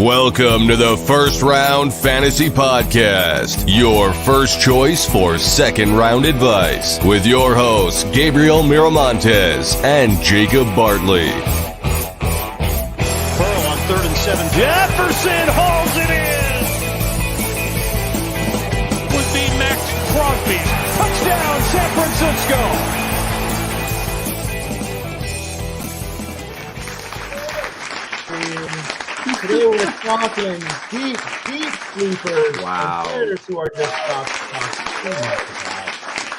Welcome to the First Round Fantasy Podcast, your first choice for second round advice, with your hosts, Gabriel Miramontes and Jacob Bartley. Pearl on 3rd and 7. Jefferson hauls it in. Would be Max Crosby. Touchdown, San Francisco. Today we're talking deep sleepers. Wow. And players who are just talking too much about.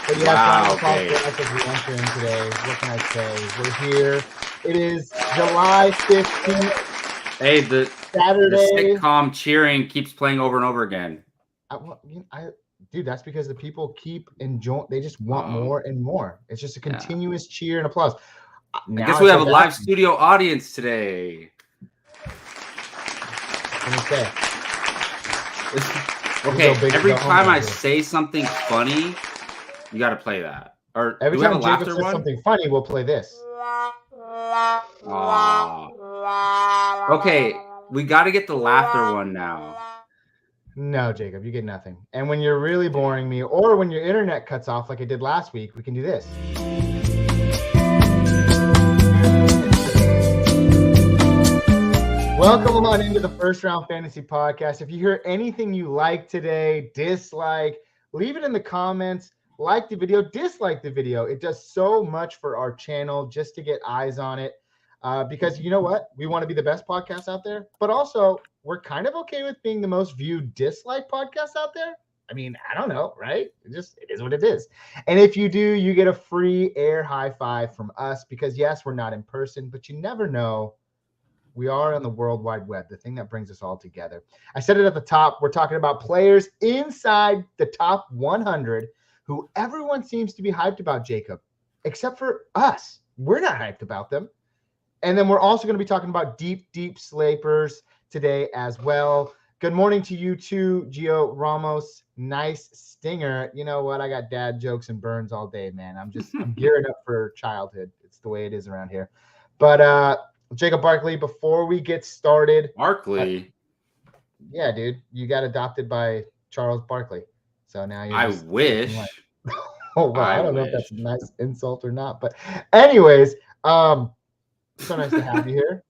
But yeah, Wow, okay. As we enter in today, what can I say? We're here. It is July 15th. Hey, the Saturday. The sitcom cheering keeps playing over and over again. Dude, that's because the people keep enjoying. They just want more and more. It's just a continuous cheer and applause. I guess we have a live studio audience today. Let me say. Okay, every time I say something funny, you got to play that. Or every time Jacob says something funny, we'll play this. Okay, we got to get the laughter one now. No, Jacob, you get nothing. And when you're really boring me, or when your internet cuts off like it did last week, we can do this. Welcome on into the First Round Fantasy Podcast. If you hear anything you like today, dislike, leave it in the comments. Like the video, dislike the video. It does so much for our channel just to get eyes on it. Because you know what? We want to be the best podcast out there, but also we're kind of okay with being the most viewed dislike podcast out there. I mean, I don't know, right? It is what it is. And if you do, you get a free air high five from us because yes, we're not in person, but you never know. We are on the World Wide Web, the thing that brings us all together. I said it at the top. We're talking about players inside the top 100 who everyone seems to be hyped about, Jacob, except for us. We're not hyped about them. And then we're also going to be talking about deep sleepers today as well. Good morning to you too, Gio Ramos. Nice stinger. You know what? I got dad jokes and burns all day, man. I'm gearing up for childhood. It's the way it is around here. But Jacob Barkley, before we get started. Barkley? Yeah, dude. You got adopted by Charles Barkley. So now you're I wish. Oh, wow. I don't know if that's a nice insult or not. But anyways, so nice to have you here.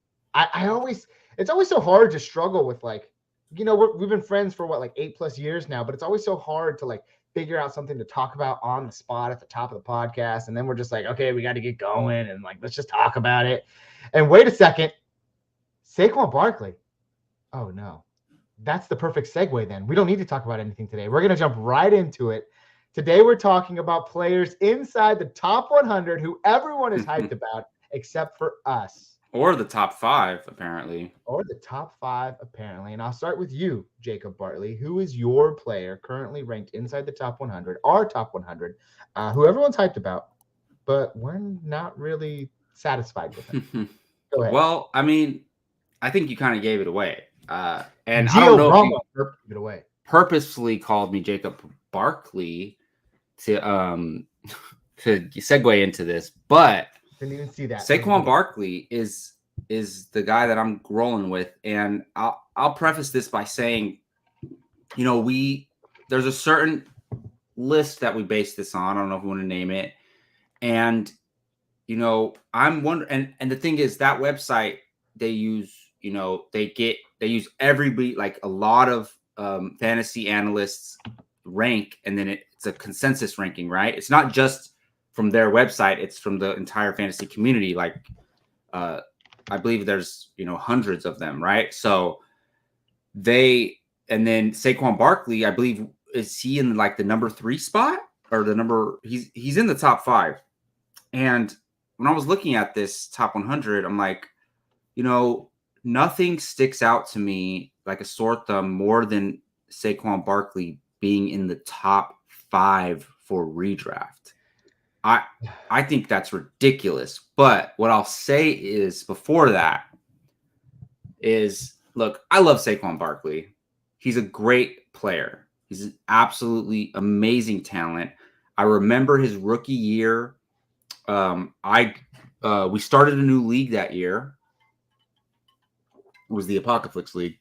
It's always so hard to struggle with, like, you know, we've been friends for 8+ years now, but it's always so hard to figure out something to talk about on the spot at the top of the podcast. And then we're just like, okay, we got to get going and let's just talk about it. And wait a second, Saquon Barkley. Oh no, that's the perfect segue then. We don't need to talk about anything today. We're going to jump right into it. Today, we're talking about players inside the top 100 who everyone is hyped about, except for us. Or the top 5, apparently. Or the top 5, apparently. And I'll start with you, Jacob Bartley. Who is your player currently ranked inside the top 100, our top 100, who everyone's hyped about, but we're not really satisfied with him? Go ahead. Well, I mean, I think you kind of gave it away. And Gio I don't know Ramos if you gave it away. Purposefully called me Jacob Barkley to segue into this, but Didn't even see that. Saquon Barkley is the guy that I'm rolling with, and I'll preface this by saying, you know, there's a certain list that we base this on. I don't know if we want to name it, and you know, I'm wondering, and the thing is that website they use, you know, they use everybody, like a lot of fantasy analysts rank, and then it's a consensus ranking, right? It's not just from their website, it's from the entire fantasy community. Like, I believe there's, you know, hundreds of them, right? So and then Saquon Barkley, I believe, is he in the number 3 spot or he's in the top 5. And when I was looking at this top 100, I'm like, you know, nothing sticks out to me like a sore thumb more than Saquon Barkley being in the top 5 for redraft. I think that's ridiculous. But what I'll say is before that is, look, I love Saquon Barkley. He's a great player. He's an absolutely amazing talent. I remember his rookie year. We started a new league that year. It was the Apocalypse League.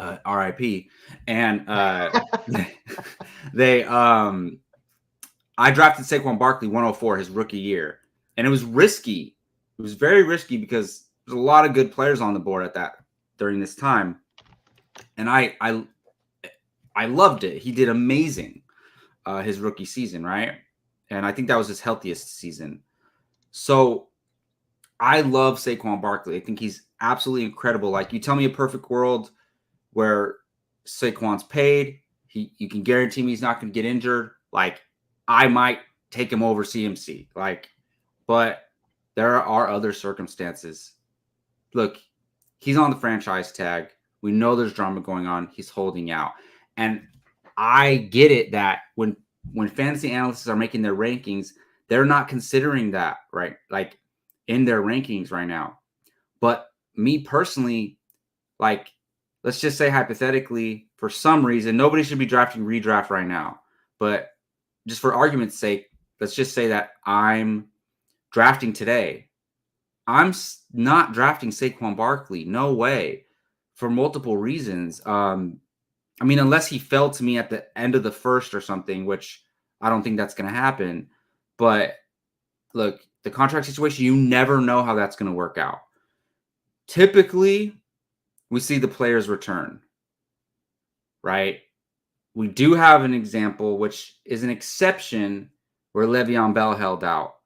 RIP. And they I drafted Saquon Barkley 104 his rookie year. And it was risky. It was very risky because there's a lot of good players on the board during this time. And I loved it. He did amazing his rookie season, right? And I think that was his healthiest season. So I love Saquon Barkley. I think he's absolutely incredible. Like, you tell me a perfect world where Saquon's paid, you can guarantee me he's not going to get injured. Like, I might take him over CMC. Like, but there are other circumstances. Look, he's on the franchise tag. We know there's drama going on. He's holding out. And I get it that when fantasy analysts are making their rankings, they're not considering that, right? Like, in their rankings right now. But me personally, like, let's just say hypothetically, for some reason, nobody should be drafting redraft right now. But just for argument's sake, let's just say that I'm drafting today. I'm not drafting Saquon Barkley. No way. For multiple reasons. I mean, unless he fell to me at the end of the first or something, which I don't think that's going to happen. But look, the contract situation, you never know how that's going to work out. Typically, we see the players return, right? We do have an example, which is an exception, where Le'Veon Bell held out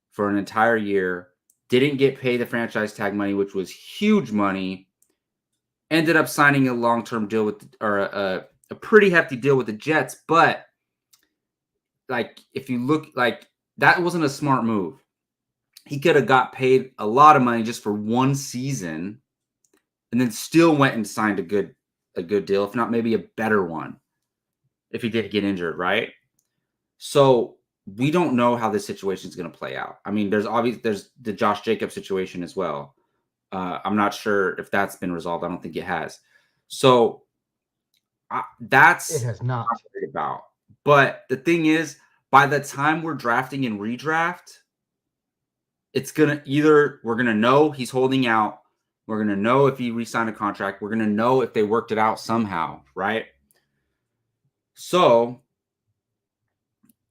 for an entire year, didn't get paid the franchise tag money, which was huge money, ended up signing a long-term deal or a pretty hefty deal with the Jets. But like, if you look, like, that wasn't a smart move. He could have got paid a lot of money just for one season and then still went and signed a good deal, if not maybe a better one, if he did get injured, right? So we don't know how this situation is going to play out. I mean, there's the Josh Jacobs situation as well. I'm not sure if that's been resolved. I don't think it has. So that's it has not. what I'm worried about. But the thing is, by the time we're drafting and redraft, it's going to we're going to know he's holding out. We're going to know if he re-signed a contract. We're going to know if they worked it out somehow, right? So,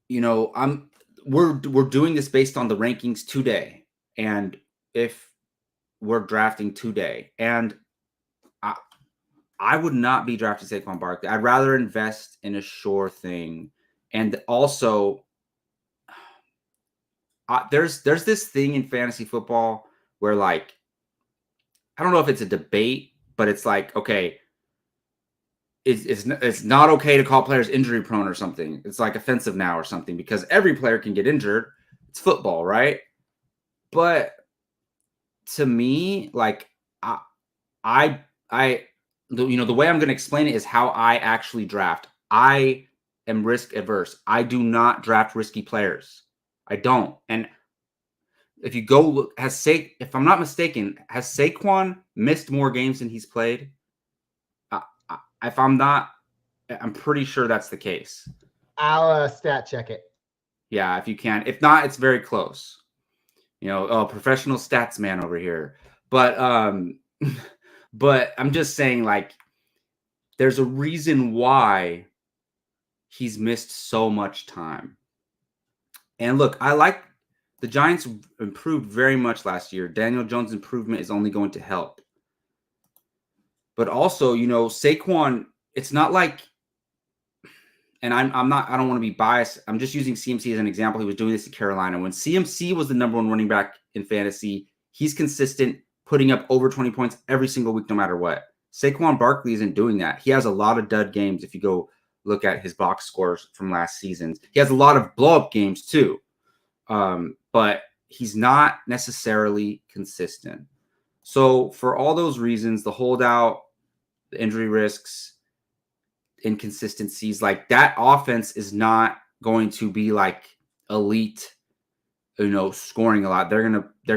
you know, we're doing this based on the rankings today. And if we're drafting today, and I would not be drafting Saquon Barkley. I'd rather invest in a sure thing. And also, there's this thing in fantasy football where, like, I don't know if it's a debate, but it's like, okay, it's not okay to call players injury prone or something. It's like offensive now or something, because every player can get injured. It's football, right? But to me, like, I you know, the way I'm going to explain it is how I actually draft. I am risk adverse. I do not draft risky players. I don't. And if you go look, if I'm not mistaken, has Saquon missed more games than he's played? If I'm not, I'm pretty sure that's the case. I'll stat check it. Yeah, if you can. If not, it's very close. You know, professional stats man over here. But but I'm just saying, like, there's a reason why he's missed so much time. And look, the Giants improved very much last year. Daniel Jones' improvement is only going to help. But also, you know, Saquon, it's not like, and I don't want to be biased. I'm just using CMC as an example. He was doing this in Carolina. When CMC was the number one running back in fantasy, he's consistent, putting up over 20 points every single week, no matter what. Saquon Barkley isn't doing that. He has a lot of dud games. If you go look at his box scores from last season, he has a lot of blow up games too. But he's not necessarily consistent. So for all those reasons, the holdout, the injury risks, inconsistencies, like, that offense is not going to be like elite, you know, scoring a lot. They're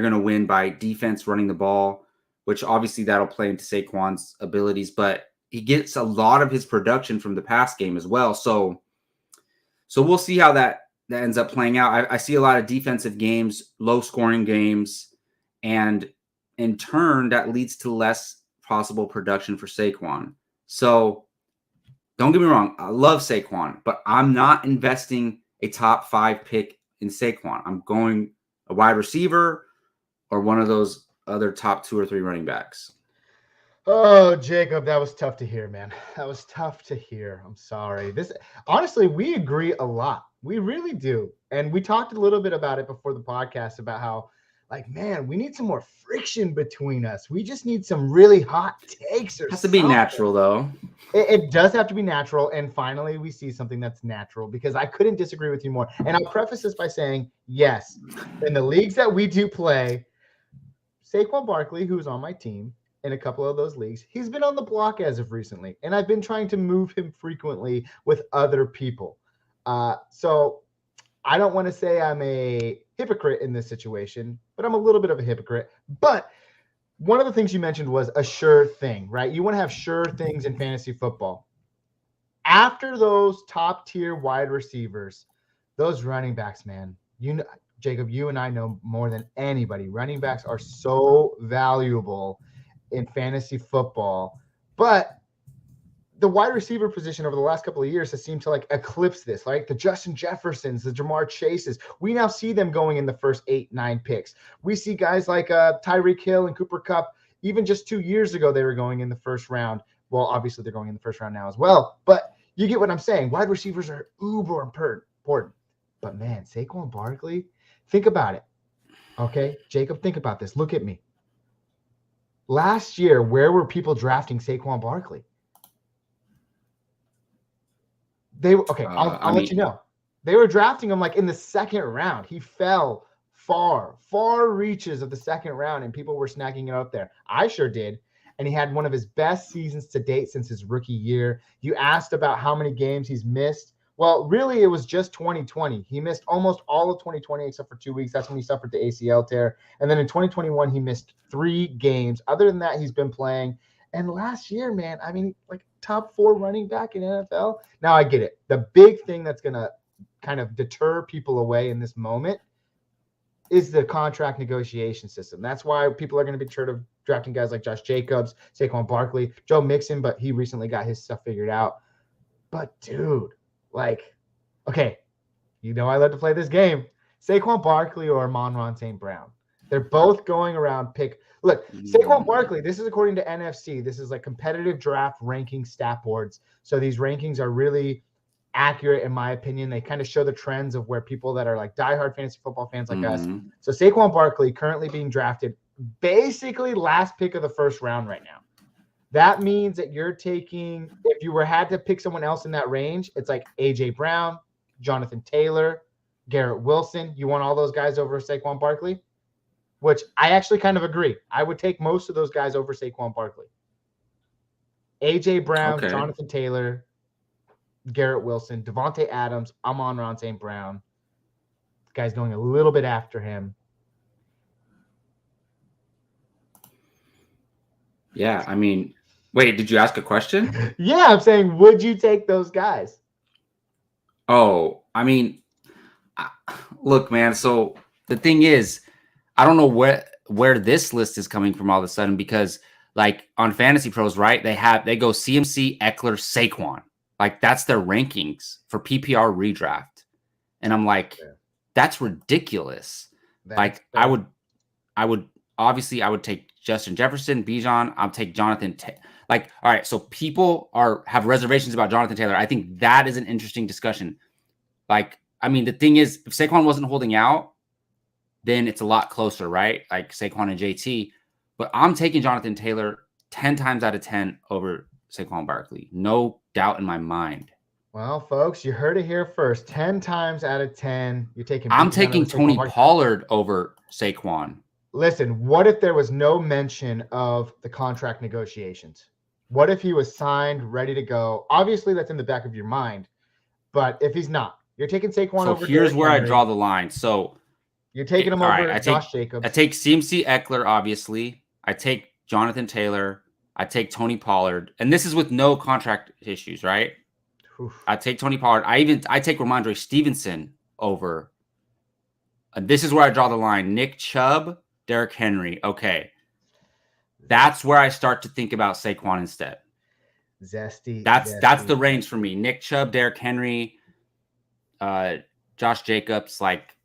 gonna win by defense running the ball, which obviously that'll play into Saquon's abilities, but he gets a lot of his production from the pass game as well. So we'll see how that ends up playing out. I see a lot of defensive games, low scoring games, and in turn that leads to less possible production for Saquon. So don't get me wrong. I love Saquon, but I'm not investing a top 5 pick in Saquon. I'm going a wide receiver or one of those other top 2 or 3 running backs. Oh, Jacob, that was tough to hear, man. That was tough to hear. I'm sorry. Honestly, we agree a lot. We really do. And we talked a little bit about it before the podcast about how, like, man, we need some more friction between us. We just need some really hot takes or It has to be natural, though. It does have to be natural. And finally, we see something that's natural, because I couldn't disagree with you more. And I'll preface this by saying, yes, in the leagues that we do play, Saquon Barkley, who's on my team, in a couple of those leagues, he's been on the block as of recently, and I've been trying to move him frequently with other people. So I don't want to say I'm a hypocrite in this situation, but I'm a little bit of a hypocrite. But one of the things you mentioned was a sure thing, right? You want to have sure things in fantasy football. After those top tier wide receivers, those running backs, man, you know, Jacob, you and I know more than anybody, running backs are so valuable in fantasy football, but the wide receiver position over the last couple of years has seemed to like eclipse this, like the Justin Jeffersons, the Jamar Chases. We now see them going in the first 8-9 picks. We see guys like Tyreek Hill and Cooper Kupp. Even just 2 years ago, they were going in the first round. Well, obviously they're going in the first round now as well, but you get what I'm saying. Wide receivers are uber important. But man, Saquon Barkley, think about it. Okay, Jacob, think about this. Look at me. Last year, where were people drafting Saquon Barkley? I'll let you know. They were drafting him like in the second round. He fell far reaches of the second round, and people were snacking it up there. I sure did. And he had one of his best seasons to date since his rookie year. You asked about how many games he's missed. Well, really, it was just 2020. He missed almost all of 2020 except for 2 weeks. That's when he suffered the ACL tear. And then in 2021, he missed 3 games. Other than that, he's been playing. And last year, man, I mean, like top 4 running back in NFL. Now I get it. The big thing that's going to kind of deter people away in this moment is the contract negotiation system. That's why people are going to be deterred of drafting guys like Josh Jacobs, Saquon Barkley, Joe Mixon, but he recently got his stuff figured out. But, dude, like, okay, you know I love to play this game. Saquon Barkley or Amon-Ra St. Brown. They're both going around pick. Look, Saquon Barkley, this is according to NFC. This is like competitive draft ranking stat boards. So these rankings are really accurate, in my opinion. They kind of show the trends of where people that are like diehard fantasy football fans like us. So Saquon Barkley currently being drafted basically last pick of the first round right now. That means that you're taking, if you had to pick someone else in that range, it's like A.J. Brown, Jonathan Taylor, Garrett Wilson. You want all those guys over Saquon Barkley? Which I actually kind of agree. I would take most of those guys over Saquon Barkley. A.J. Brown, okay. Jonathan Taylor, Garrett Wilson, Devontae Adams, Amon-Ra St. Brown. This guy's going a little bit after him. Yeah, I mean, wait, did you ask a question? Yeah, I'm saying, would you take those guys? Oh, I mean, look, man, so the thing is, I don't know where this list is coming from all of a sudden, because like on Fantasy Pros, right, they go CMC, Eckler, Saquon. Like that's their rankings for PPR redraft. And I'm like, that's ridiculous. Like I would obviously I would take Justin Jefferson, Bijan. I'll take Jonathan. Like, all right, so people have reservations about Jonathan Taylor. I think that is an interesting discussion. Like, I mean, the thing is, if Saquon wasn't holding out, then it's a lot closer, right? Like Saquon and JT. But I'm taking Jonathan Taylor 10 times out of 10 over Saquon Barkley. No doubt in my mind. Well, folks, you heard it here first. 10 times out of 10, you're taking. I'm taking Tony Pollard over Saquon. Listen, what if there was no mention of the contract negotiations? What if he was signed, ready to go? Obviously, that's in the back of your mind. But if he's not, you're taking Saquon over. So here's where I draw the line. So you're taking him over Josh Jacobs. I take CMC Eckler, obviously. I take Jonathan Taylor. I take Tony Pollard. And this is with no contract issues, right? Oof. I take Tony Pollard. I take Ramondre Stevenson over. This is where I draw the line. Nick Chubb, Derrick Henry. Okay. That's where I start to think about Saquon instead. Zesty. That's the range for me. Nick Chubb, Derrick Henry, Josh Jacobs. Like,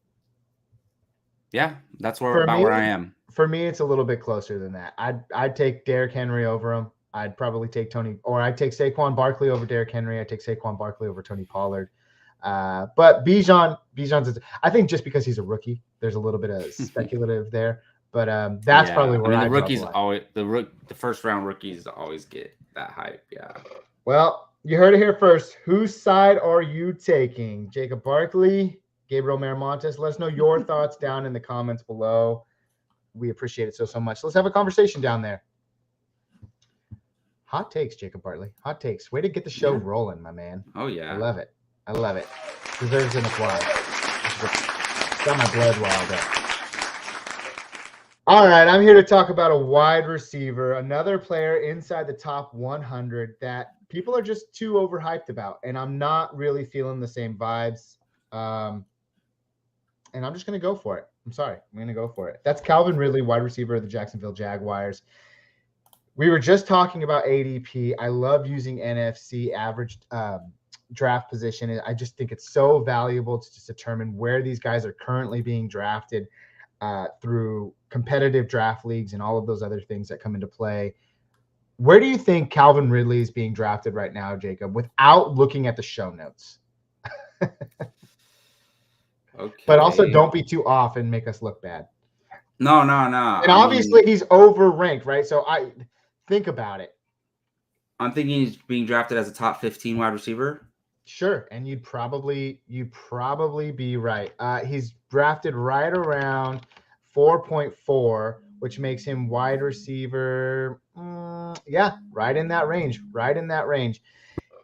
yeah, that's where I am. For me, it's a little bit closer than that. I'd take Derrick Henry over him. I'd probably take I'd take Saquon Barkley over Derrick Henry. I'd take Saquon Barkley over Tony Pollard. But Bijan's, I think just because he's a rookie, there's a little bit of speculative there. But that's probably where the rookies always the first round rookies always get that hype. Yeah. Well, you heard it here first. Whose side are you taking? Jacob Barkley, Gabriel Miramontes? Let us know your thoughts down in the comments below. We appreciate it so much. Let's have a conversation down there. Hot takes, Jacob Bartley. Hot takes. Way to get the show rolling, my man. Oh, yeah. I love it. Deserves an applause. Got my blood riled up. All right, I'm here to talk about a wide receiver, another player inside the top 100 that people are just too overhyped about, and I'm not really feeling the same vibes. And I'm just going to go for it. I'm sorry. I'm going to go for it. That's Calvin Ridley, wide receiver of the Jacksonville Jaguars. We were just talking about ADP. I love using NFC average draft position. I just think it's so valuable to just determine where these guys are currently being drafted through competitive draft leagues and all of those other things that come into play. Where do you think Calvin Ridley is being drafted right now, Jacob, without looking at the show notes? Okay. But also don't be too off and make us look bad. No. And obviously he's overranked, right? So I think about it. I'm thinking he's being drafted as a top 15 wide receiver. Sure, and you'd probably be right. He's drafted right around 4.4, which makes him wide receiver. Right in that range.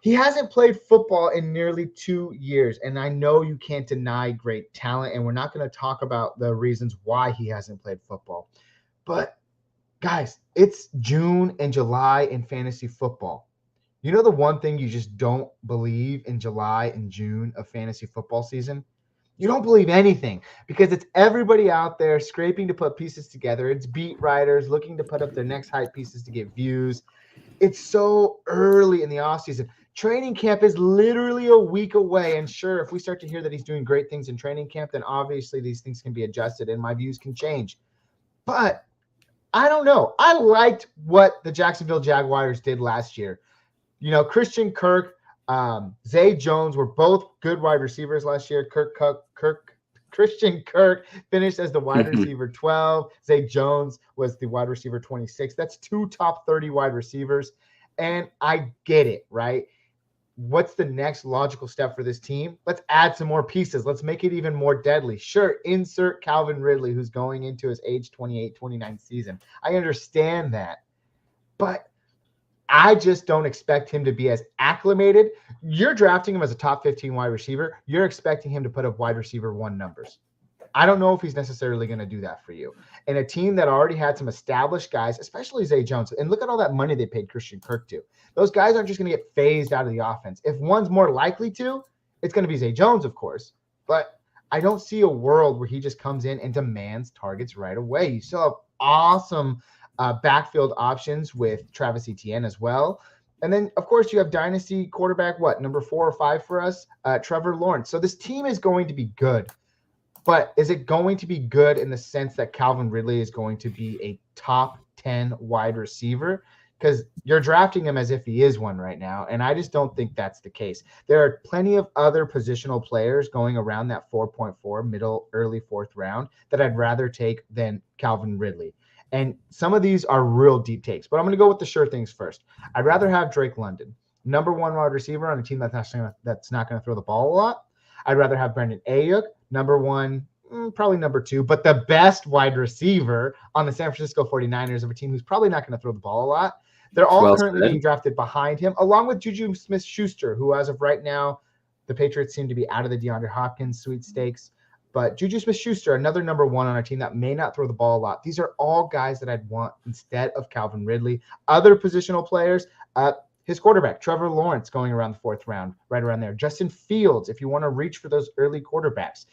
He hasn't played football in nearly 2 years, and I know you can't deny great talent, and we're not going to talk about the reasons why he hasn't played football. But, guys, it's June and July in fantasy football. You know the one thing you just don't believe in July and June of fantasy football season? You don't believe anything because it's everybody out there scraping to put pieces together. It's beat writers looking to put up their next hype pieces to get views. It's so early in the offseason. Training camp is literally a week away. And sure, if we start to hear that he's doing great things in training camp, then obviously these things can be adjusted and my views can change. But I don't know. I liked what the Jacksonville Jaguars did last year. You know, Christian Kirk, Zay Jones were both good wide receivers last year. Christian Kirk finished as the wide receiver 12. Zay Jones was the wide receiver 26. That's 2 top 30 wide receivers. And I get it, right? What's the next logical step for this team? Let's add some more pieces. Let's make it even more deadly. Sure, insert Calvin Ridley, who's going into his age 28, 29 season. I understand that. But I just don't expect him to be as acclimated. You're drafting him as a top 15 wide receiver. You're expecting him to put up wide receiver 1 numbers. I don't know if he's necessarily going to do that for you. And a team that already had some established guys, especially Zay Jones, and look at all that money they paid Christian Kirk to. Those guys aren't just going to get phased out of the offense. If one's more likely to, it's going to be Zay Jones, of course. But I don't see a world where he just comes in and demands targets right away. You still have awesome backfield options with Travis Etienne as well. And then, of course, you have dynasty quarterback, number 4 or 5 for us, Trevor Lawrence. So this team is going to be good. But is it going to be good in the sense that Calvin Ridley is going to be a top 10 wide receiver? Because you're drafting him as if he is one right now, and I just don't think that's the case. There are plenty of other positional players going around that 4.4, middle, early 4th round that I'd rather take than Calvin Ridley. And some of these are real deep takes, but I'm going to go with the sure things first. I'd rather have Drake London, number 1 wide receiver on a team that's not going to throw the ball a lot. I'd rather have Brandon Ayuk, number 1, probably number 2, but the best wide receiver on the San Francisco 49ers of a team who's probably not going to throw the ball a lot. They're all currently being drafted behind him, along with Juju Smith-Schuster, who as of right now, the Patriots seem to be out of the DeAndre Hopkins sweepstakes. But Juju Smith-Schuster, another number 1 on a team that may not throw the ball a lot. These are all guys that I'd want instead of Calvin Ridley. Other positional players, his quarterback, Trevor Lawrence, going around the 4th round, right around there. Justin Fields, if you want to reach for those early quarterbacks.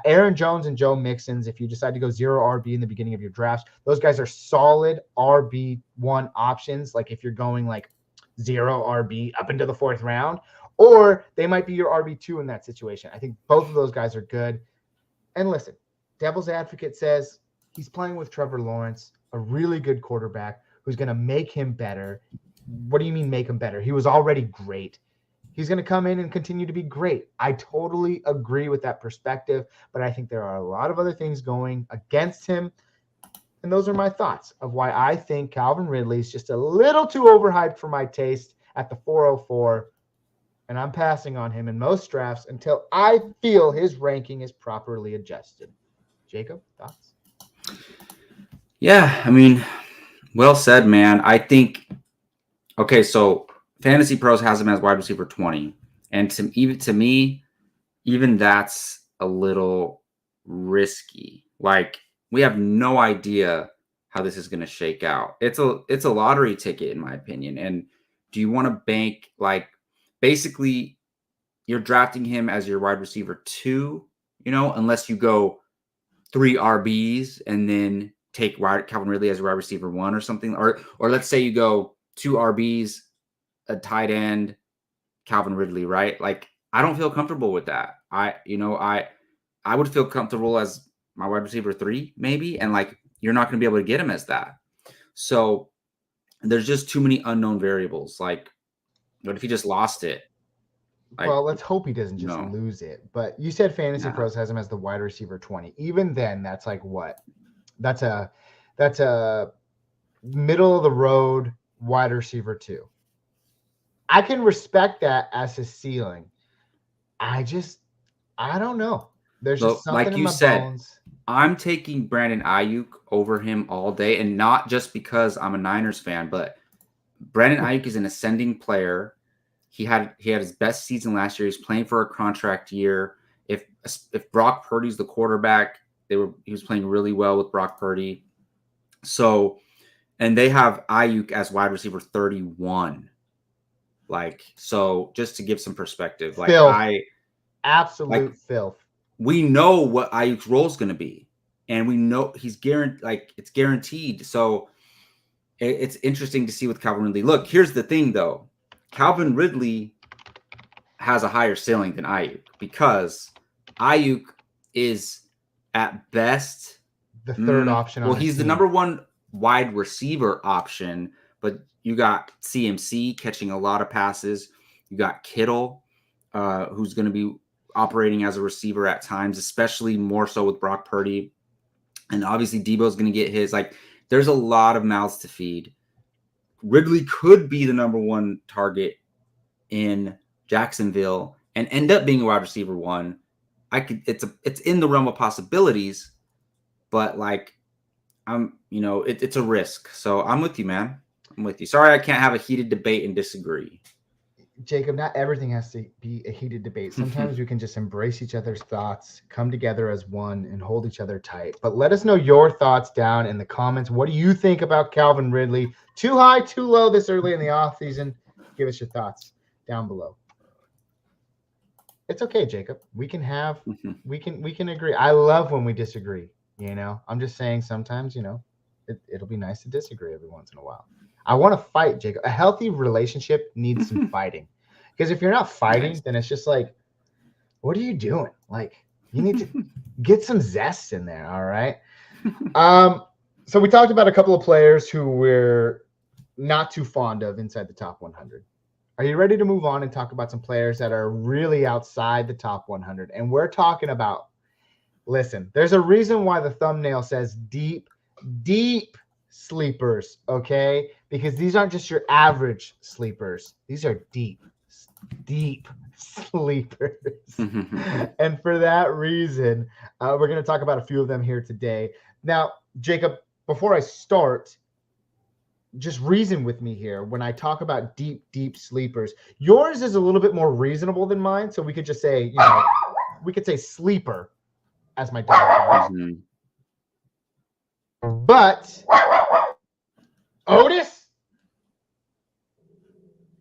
Aaron Jones and Joe Mixons, if you decide to go 0 RB in the beginning of your drafts, those guys are solid RB1 options. Like if you're going like 0 RB up into the 4th round, or they might be your RB2 in that situation. I think both of those guys are good. And listen, devil's advocate says he's playing with Trevor Lawrence, a really good quarterback who's going to make him better. What do you mean make him better? He was already great. He's going to come in and continue to be great. I totally agree with that perspective, but I think there are a lot of other things going against him. And those are my thoughts of why I think Calvin Ridley is just a little too overhyped for my taste at the 404. And I'm passing on him in most drafts until I feel his ranking is properly adjusted. Jacob, thoughts? Yeah, I mean, well said, man. I think, okay, so Fantasy Pros has him as wide receiver 20. And to me, even that's a little risky. Like, we have no idea how this is going to shake out. It's a lottery ticket, in my opinion. And do you want to bank, like, basically you're drafting him as your wide receiver 2, unless you go 3 RBs and then take Calvin Ridley as a wide receiver 1 or something. Or let's say you go 2 RBs, a tight end, Calvin Ridley, right? Like, I don't feel comfortable with that. I would feel comfortable as my wide receiver 3, maybe. And like, you're not going to be able to get him as that. So there's just too many unknown variables. Like, what if he just lost it? Like, well, let's hope he doesn't just lose it. But you said Fantasy Pros has him as the wide receiver 20. Even then, that's like what? That's a middle of the road wide receiver 2. I can respect that as his ceiling. I don't know. There's just something like in you my said, bones. I'm taking Brandon Ayuk over him all day, and not just because I'm a Niners fan, but Brandon Ayuk is an ascending player. He had his best season last year. He's playing for a contract year. If Brock Purdy's the quarterback, he was playing really well with Brock Purdy. So, and they have Ayuk as wide receiver 31. Like, so just to give some perspective, like filth. Absolute filth. We know what Ayuk's role is going to be, and we know he's guaranteed. Like, it's guaranteed. So it's interesting to see with Calvin Ridley. Look, here's the thing, though. Calvin Ridley has a higher ceiling than Ayuk because Ayuk is at best the third option. Well, he's the number 1 wide receiver option, but you got CMC catching a lot of passes. You got Kittle, who's going to be operating as a receiver at times, especially more so with Brock Purdy. And obviously Debo's going to get his. Like, there's a lot of mouths to feed. Ridley could be the number 1 target in Jacksonville and end up being a wide receiver 1. It's in the realm of possibilities, but like, it's a risk. So I'm with you, man. I'm with you. Sorry, I can't have a heated debate and disagree. Jacob, not everything has to be a heated debate. Sometimes we can just embrace each other's thoughts, come together as one, and hold each other tight. But let us know your thoughts down in the comments. What do you think about Calvin Ridley? Too high, too low this early in the offseason? Give us your thoughts down below. It's okay, Jacob. We can have we can agree. I love when we disagree. I'm just saying sometimes, it'll be nice to disagree every once in a while. I want to fight, Jacob. A healthy relationship needs some fighting. Because if you're not fighting, then it's just like, what are you doing? Like, you need to get some zest in there, all right? So we talked about a couple of players who we're not too fond of inside the top 100. Are you ready to move on and talk about some players that are really outside the top 100? And we're talking about, listen, there's a reason why the thumbnail says deep, deep sleepers, okay? Because these aren't just your average sleepers. These are deep, deep sleepers. And for that reason, we're going to talk about a few of them here today. Now, Jacob, before I start, just reason with me here when I talk about deep, deep sleepers. Yours is a little bit more reasonable than mine, so we could just say, we could say sleeper as my dog. But Otis,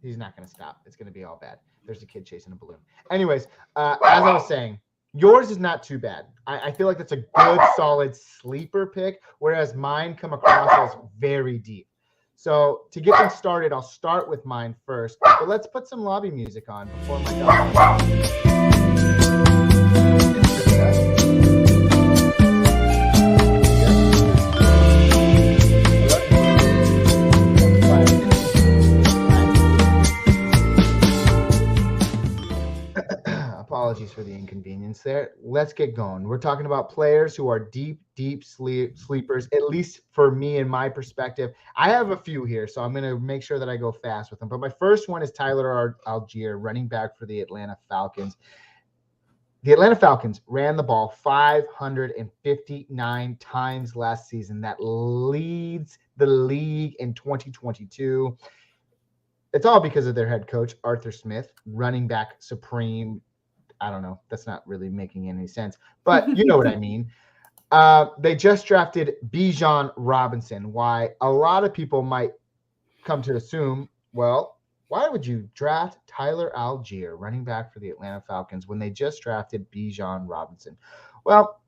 He's not going to stop. It's going to be all bad. There's a kid chasing a balloon. Anyways, as I was saying, yours is not too bad. I feel like that's a good, solid sleeper pick, whereas mine come across as very deep. So to get things started, I'll start with mine first. But let's put some lobby music on before my dog. Apologies for the inconvenience there. Let's get going. We're talking about players who are deep sleepers, at least for me in my perspective. I have a few here, so I'm going to make sure that I go fast with them. But my first one is Tyler Algier, running back for the Atlanta Falcons. The Atlanta Falcons ran the ball 559 times last season. That leads the league in 2022. It's all because of their head coach, Arthur Smith, running back supreme. I don't know. That's not really making any sense, but you know what I mean. They just drafted Bijan Robinson. Why? A lot of people might come to assume, well, why would you draft Tyler Algier, running back for the Atlanta Falcons, when they just drafted Bijan Robinson? Well,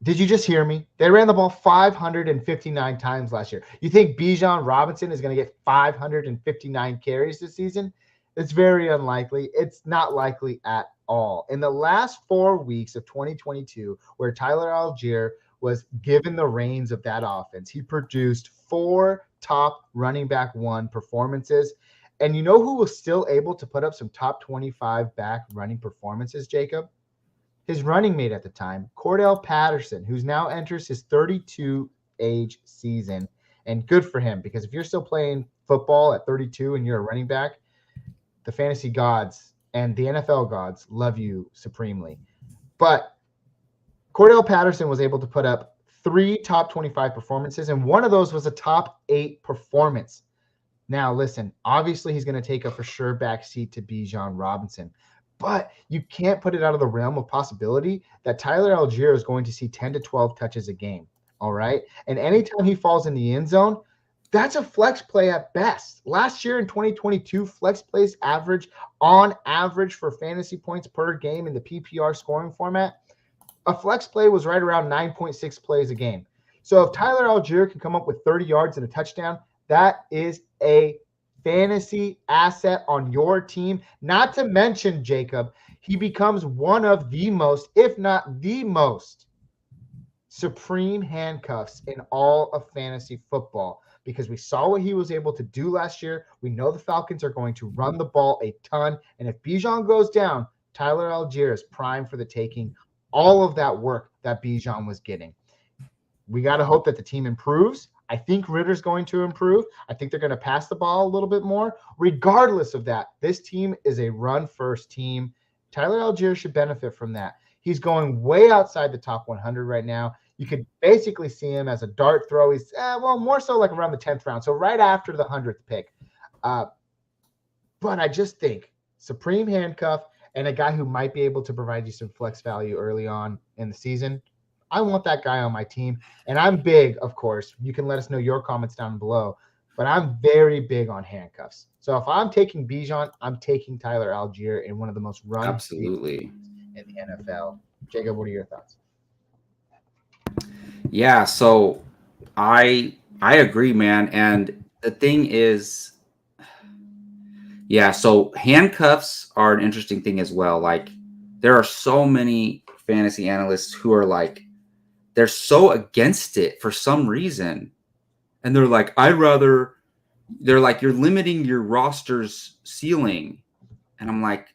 did you just hear me? They ran the ball 559 times last year. You think Bijan Robinson is going to get 559 carries this season? It's very unlikely. It's not likely at all. In the last 4 weeks of 2022, where Tyler Algier was given the reins of that offense, he produced 4 top running back 1 performances. And you know who was still able to put up some top 25 back running performances, Jacob? His running mate at the time, Cordell Patterson, who's now enters his 32 age season. And good for him, because if you're still playing football at 32 and you're a running back, the fantasy gods and the NFL gods love you supremely. But Cordell Patterson was able to put up 3 top 25 performances, and one of those was a top 8 performance. Now, listen, obviously he's going to take a for sure backseat to Bijan Robinson, but you can't put it out of the realm of possibility that Tyler Algier is going to see 10 to 12 touches a game, all right? And anytime he falls in the end zone, that's a flex play at best. Last year in 2022, flex plays on average for fantasy points per game in the PPR scoring format, a flex play was right around 9.6 plays a game. So if Tyler Algier can come up with 30 yards and a touchdown, that is a fantasy asset on your team. Not to mention, Jacob, he becomes one of the most, if not the most, supreme handcuffs in all of fantasy football, because we saw what he was able to do last year. We know the Falcons are going to run the ball a ton, and if Bijan goes down, Tyler Algier is prime for the taking all of that work that Bijan was getting. We got to hope that the team improves. I think Ritter's going to improve. I think they're going to pass the ball a little bit more. Regardless of that, this team is a run-first team. Tyler Algier should benefit from that. He's going way outside the top 100 right now. You could basically see him as a dart throw. He's, more so like around the 10th round, so right after the 100th pick. But I just think supreme handcuff and a guy who might be able to provide you some flex value early on in the season, I want that guy on my team. And I'm big, of course. You can let us know your comments down below. But I'm very big on handcuffs. So if I'm taking Bijan, I'm taking Tyler Algier in one of the most run Absolutely in the NFL. Jacob, what are your thoughts? Yeah, so I agree, man. And the thing is, yeah, so handcuffs are an interesting thing as well. Like, there are so many fantasy analysts who are like, they're so against it for some reason. And they're like, they're like, you're limiting your roster's ceiling. And I'm like,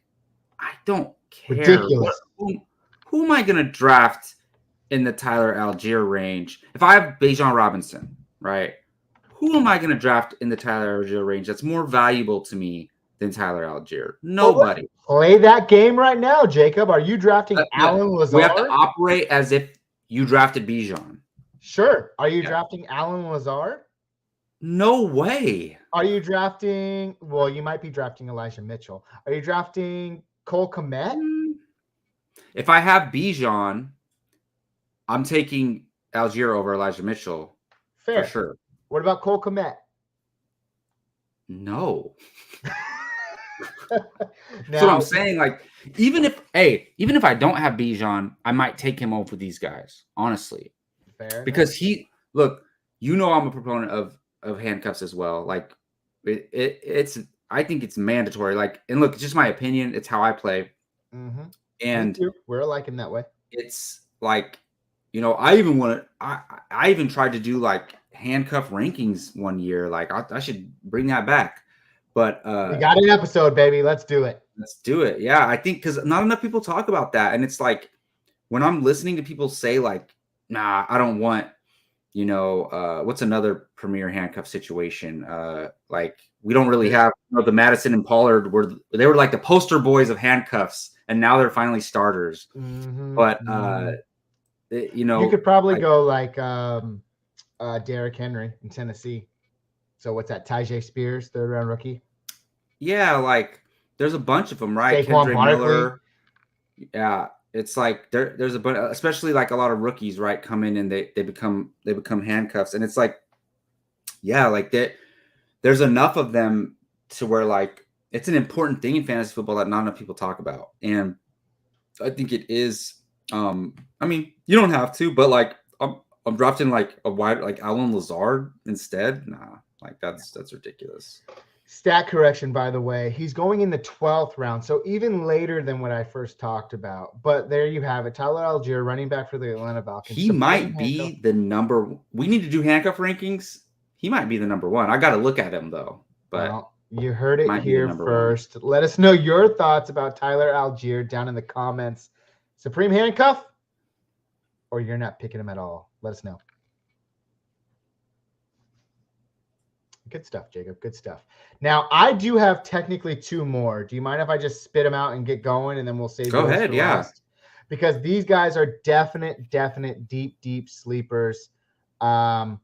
I don't care. Ridiculous. Who am I going to draft in the Tyler Algier range? If I have Bijan Robinson, right? Who am I going to draft in the Tyler Algier range that's more valuable to me than Tyler Algier? Nobody. Play that game right now, Jacob. Are you drafting Alan Lazard? We have to operate as if you drafted Bijan. Sure. Are you drafting Alan Lazard? No way. Are you drafting? Well, you might be drafting Elijah Mitchell. Are you drafting Cole Kmet? If I have Bijan, I'm taking Algier over Elijah Mitchell. Fair. For sure. What about Cole Kmet? No. That's what Now, I'm saying. Like, even if I don't have Bijan, I might take him over these guys, honestly. fair enough. Because I'm a proponent of handcuffs as well. Like, it's I think it's mandatory. Like, and look, it's just my opinion. It's how I play. Mm-hmm. And We're alike in that way. it's like, I even tried to do like handcuff rankings one year. Like, I should bring that back. But We got an episode, baby. Let's do it. let's do it. Yeah, I think because not enough people talk about that. And it's like when I'm listening to people say, like, nah, I don't want, what's another premier handcuff situation? Like, we don't really have the Madison and Pollard they were like the poster boys of handcuffs, and now they're finally starters. Mm-hmm. But you could probably go like Derrick Henry in Tennessee. So what's that? Tajay Spears, 3rd round rookie. Yeah, like there's a bunch of them, right? Saquon Kendrick Barkley. Miller. Yeah, it's like there's a bunch, especially like a lot of rookies, right? Come in and they become handcuffs, and it's like, yeah, like there's enough of them to where like it's an important thing in fantasy football that not enough people talk about, and I think it is. I mean, you don't have to, but like I'm drafting like a wide like Alan Lazard instead. Nah, like that's ridiculous. Stat correction, by the way, he's going in the 12th round, so even later than what I first talked about. But there you have it. Tyler Algier, running back for the Atlanta Falcons. He might be the number. We need to do handcuff rankings. He might be the number one. I got to look at him though. But well, you heard it here first. Let us know your thoughts about Tyler Algier down in the comments. Supreme handcuff, or you're not picking him at all? Let us know. Good stuff, Jacob. Good stuff. Now, I do have technically 2 more. Do you mind if I just spit them out and get going, and then we'll save Go ahead, yeah. last? Because these guys are definite deep sleepers. And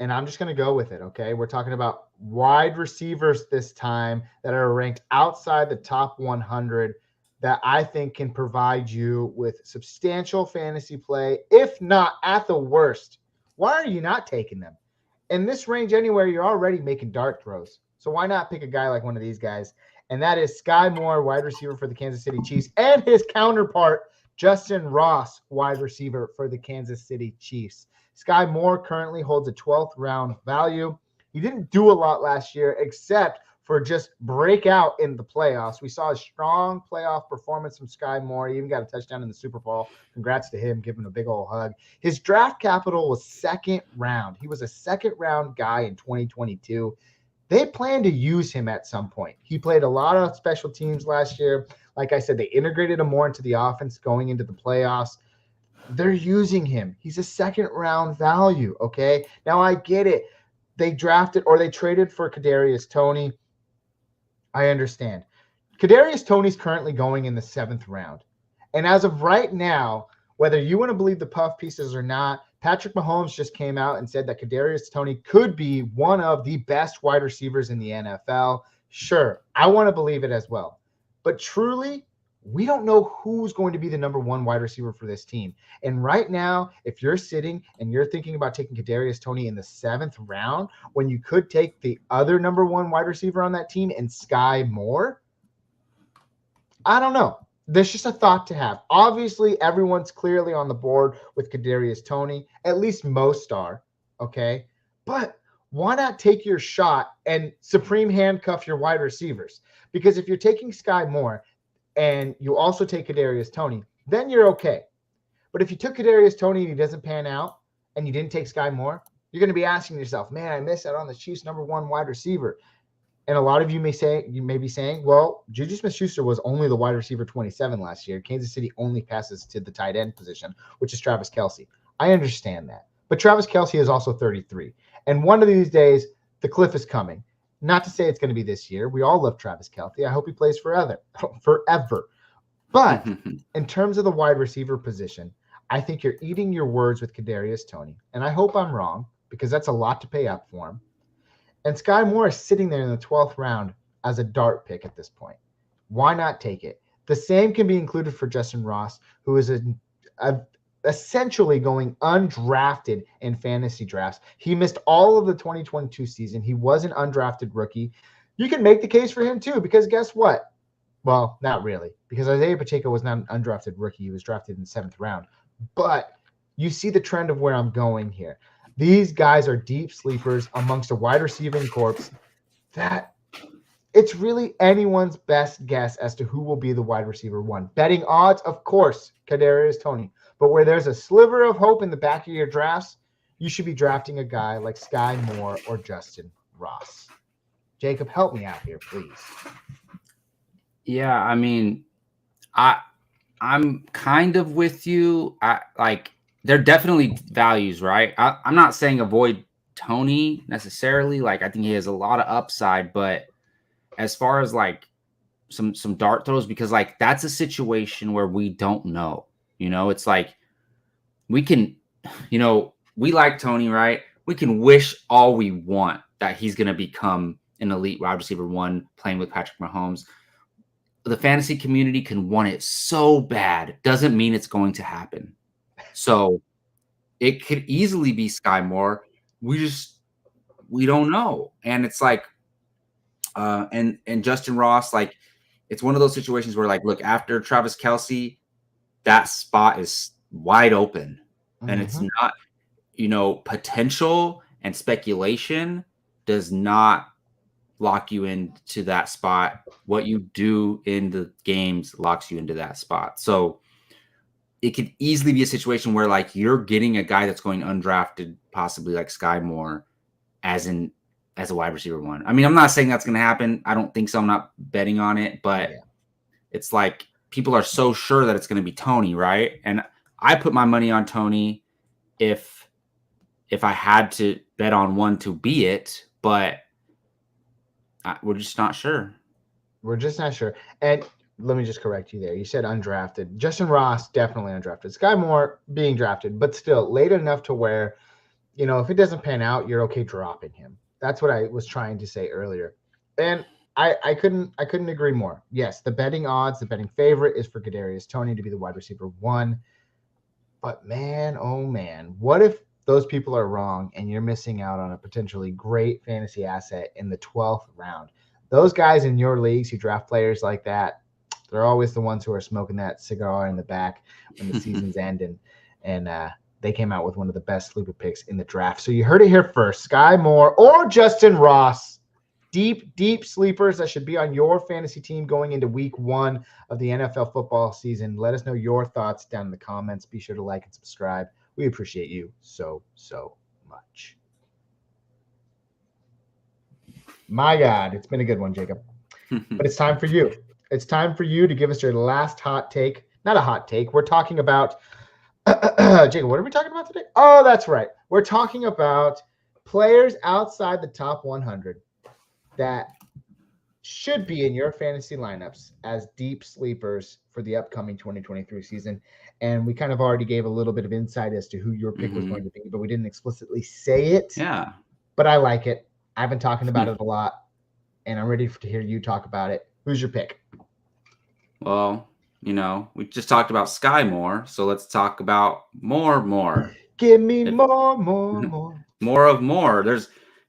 I'm just going to go with it, okay? We're talking about wide receivers this time that are ranked outside the top 100 that I think can provide you with substantial fantasy play, if not at the worst. Why are you not taking them? In this range anywhere, you're already making dart throws. So why not pick a guy like one of these guys? And that is Sky Moore, wide receiver for the Kansas City Chiefs, and his counterpart, Justin Ross, wide receiver for the Kansas City Chiefs. Sky Moore currently holds a 12th round value. He didn't do a lot last year except for just break out in the playoffs. We saw a strong playoff performance from Sky Moore. He even got a touchdown in the Super Bowl. Congrats to him, give him a big old hug. His draft capital was 2nd round. He was a 2nd round guy in 2022. They plan to use him at some point. He played a lot of special teams last year. Like I said, they integrated him more into the offense going into the playoffs. They're using him. He's a 2nd round value, okay? Now, I get it. They drafted or they traded for Kadarius Toney. I understand. Kadarius Toney's currently going in the 7th round. And as of right now, whether you want to believe the puff pieces or not, Patrick Mahomes just came out and said that Kadarius Toney could be one of the best wide receivers in the NFL. Sure, I want to believe it as well. But truly, we don't know who's going to be the number 1 wide receiver for this team. And right now, if you're sitting and you're thinking about taking Kadarius Toney in the 7th round, when you could take the other number 1 wide receiver on that team and Sky Moore, I don't know. There's just a thought to have. Obviously, everyone's clearly on the board with Kadarius Toney. At least most are, okay? But why not take your shot and supreme handcuff your wide receivers? Because if you're taking Sky Moore and you also take Kadarius Toney, then you're okay. But if you took Kadarius Toney and he doesn't pan out and you didn't take Sky Moore, you're going to be asking yourself, man, I missed out on the Chiefs' number 1 wide receiver. And a lot of you may be saying, well, Juju Smith-Schuster was only the wide receiver 27 last year. Kansas City only passes to the tight end position, which is Travis Kelce. I understand that. But Travis Kelce is also 33. And one of these days, the cliff is coming. Not to say it's going to be this year. We all love Travis Kelce. I hope he plays forever. But in terms of the wide receiver position, I think you're eating your words with Kadarius Toney. And I hope I'm wrong because that's a lot to pay up for him. And Sky Moore is sitting there in the 12th round as a dart pick at this point. Why not take it? The same can be included for Justin Ross, who is essentially going undrafted in fantasy drafts. He missed all of the 2022 season. He was an undrafted rookie. You can make the case for him too, because guess what? Well, not really, because Isaiah Pacheco was not an undrafted rookie. He was drafted in the 7th round. But you see the trend of where I'm going here. These guys are deep sleepers amongst a wide receiving corps that it's really anyone's best guess as to who will be the wide receiver one. Betting odds, of course, Kadarius Toney. But where there's a sliver of hope in the back of your drafts, you should be drafting a guy like Sky Moore or Justin Ross. Jacob, help me out here, please. Yeah, I mean, I'm kind of with you. They're definitely values, right? I'm not saying avoid Toney necessarily. Like, I think he has a lot of upside, but as far as like some dart throws, because like that's a situation where we don't know. It's like we can, we like Toney, right? We can wish all we want that he's going to become an elite wide receiver one playing with Patrick Mahomes. The fantasy community can want it so bad. Doesn't mean it's going to happen. So it could easily be Sky Moore. We don't know. And it's like, and Justin Ross, like, it's one of those situations where, like, look, after Travis Kelce, that spot is wide open. And it's not, potential and speculation does not lock you into that spot. What you do in the games locks you into that spot. So it could easily be a situation where, like, you're getting a guy that's going undrafted, possibly like Sky Moore, as a wide receiver one. I mean, I'm not saying that's going to happen. I don't think so. I'm not betting on it, but it's like people are so sure that it's going to be Toney, right? And I put my money on Toney if I had to bet on one to be it, but we're just not sure. We're just not sure. And let me just correct you there. You said undrafted. Justin Ross, definitely undrafted. Sky Moore being drafted, but still late enough to where, if it doesn't pan out, you're okay dropping him. That's what I was trying to say earlier. And I couldn't agree more. Yes, the betting odds, the betting favorite is for Kadarius Toney to be the wide receiver one. But man, oh man, what if those people are wrong and you're missing out on a potentially great fantasy asset in the 12th round? Those guys in your leagues who draft players like that, they're always the ones who are smoking that cigar in the back when the season's ending. And they came out with one of the best sleeper picks in the draft. So you heard it here first. Sky Moore or Justin Ross. Deep sleepers that should be on your fantasy team going into week 1 of the NFL football season. Let us know your thoughts down in the comments. Be sure to like and subscribe. We appreciate you so much. My God, it's been a good one, Jacob. But it's time for you. It's time for you to give us your last hot take. Not a hot take. We're talking about Jacob, what are we talking about today? Oh, that's right. We're talking about players outside the top 100 that should be in your fantasy lineups as deep sleepers for the upcoming 2023 season. And we kind of already gave a little bit of insight as to who your pick was going to be, but we didn't explicitly say it. Yeah. But I like it. I've been talking about it a lot, and I'm ready to hear you talk about it. Who's your pick? Well, we just talked about Sky Moore, so let's talk about more. Give me more. More of more.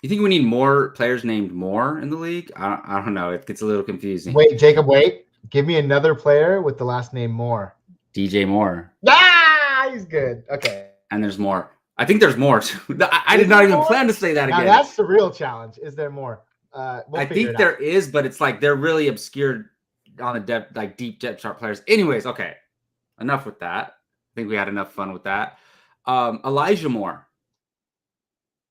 You think we need more players named Moore in the league? I don't know. It gets a little confusing. Wait, Jacob, wait. Give me another player with the last name Moore. DJ Moore. Ah, he's good. Okay. And there's more. I think there's more too. I did not even plan to say that again. Now that's the real challenge. Is there more? I think there is, but it's like they're really obscured on the depth, like deep depth chart players. Anyways, okay. Enough with that. I think we had enough fun with that. Elijah Moore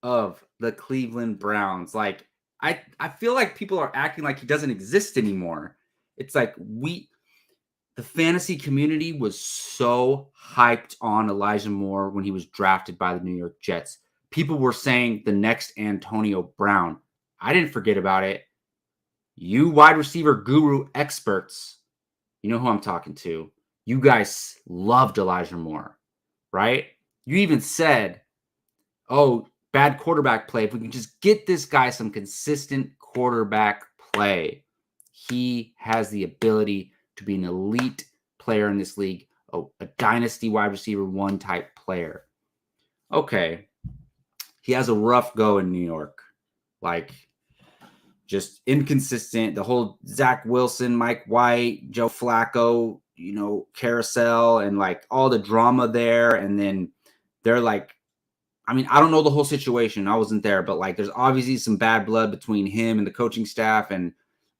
of the Cleveland Browns. Like, I feel like people are acting like he doesn't exist anymore. It's like the fantasy community was so hyped on Elijah Moore when he was drafted by the New York Jets. People were saying the next Antonio Brown. I didn't forget about it. You wide receiver guru experts, you know who I'm talking to. You guys loved Elijah Moore, right? You even said, oh, bad quarterback play. If we can just get this guy some consistent quarterback play, he has the ability to be an elite player in this league, a dynasty wide receiver 1 type player. Okay. He has a rough go in New York. Like, just inconsistent. The whole Zach Wilson, Mike White, Joe Flacco, carousel, and like all the drama there. And then they're like, I mean, I don't know the whole situation. I wasn't there, but like there's obviously some bad blood between him and the coaching staff and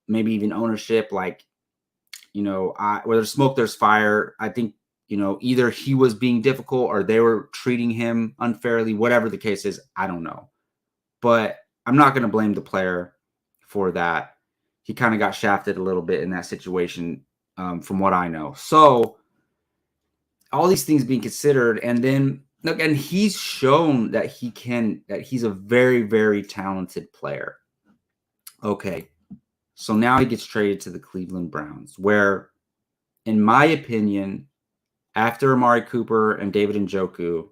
maybe even ownership. Like, where there's smoke, there's fire. I think, either he was being difficult or they were treating him unfairly, whatever the case is. I don't know. But I'm not going to blame the player for that. He kind of got shafted a little bit in that situation, from what I know. So all these things being considered, and then look, and he's shown that he's a very, very talented player. Okay. So now he gets traded to the Cleveland Browns, where, in my opinion, after Amari Cooper and David Njoku,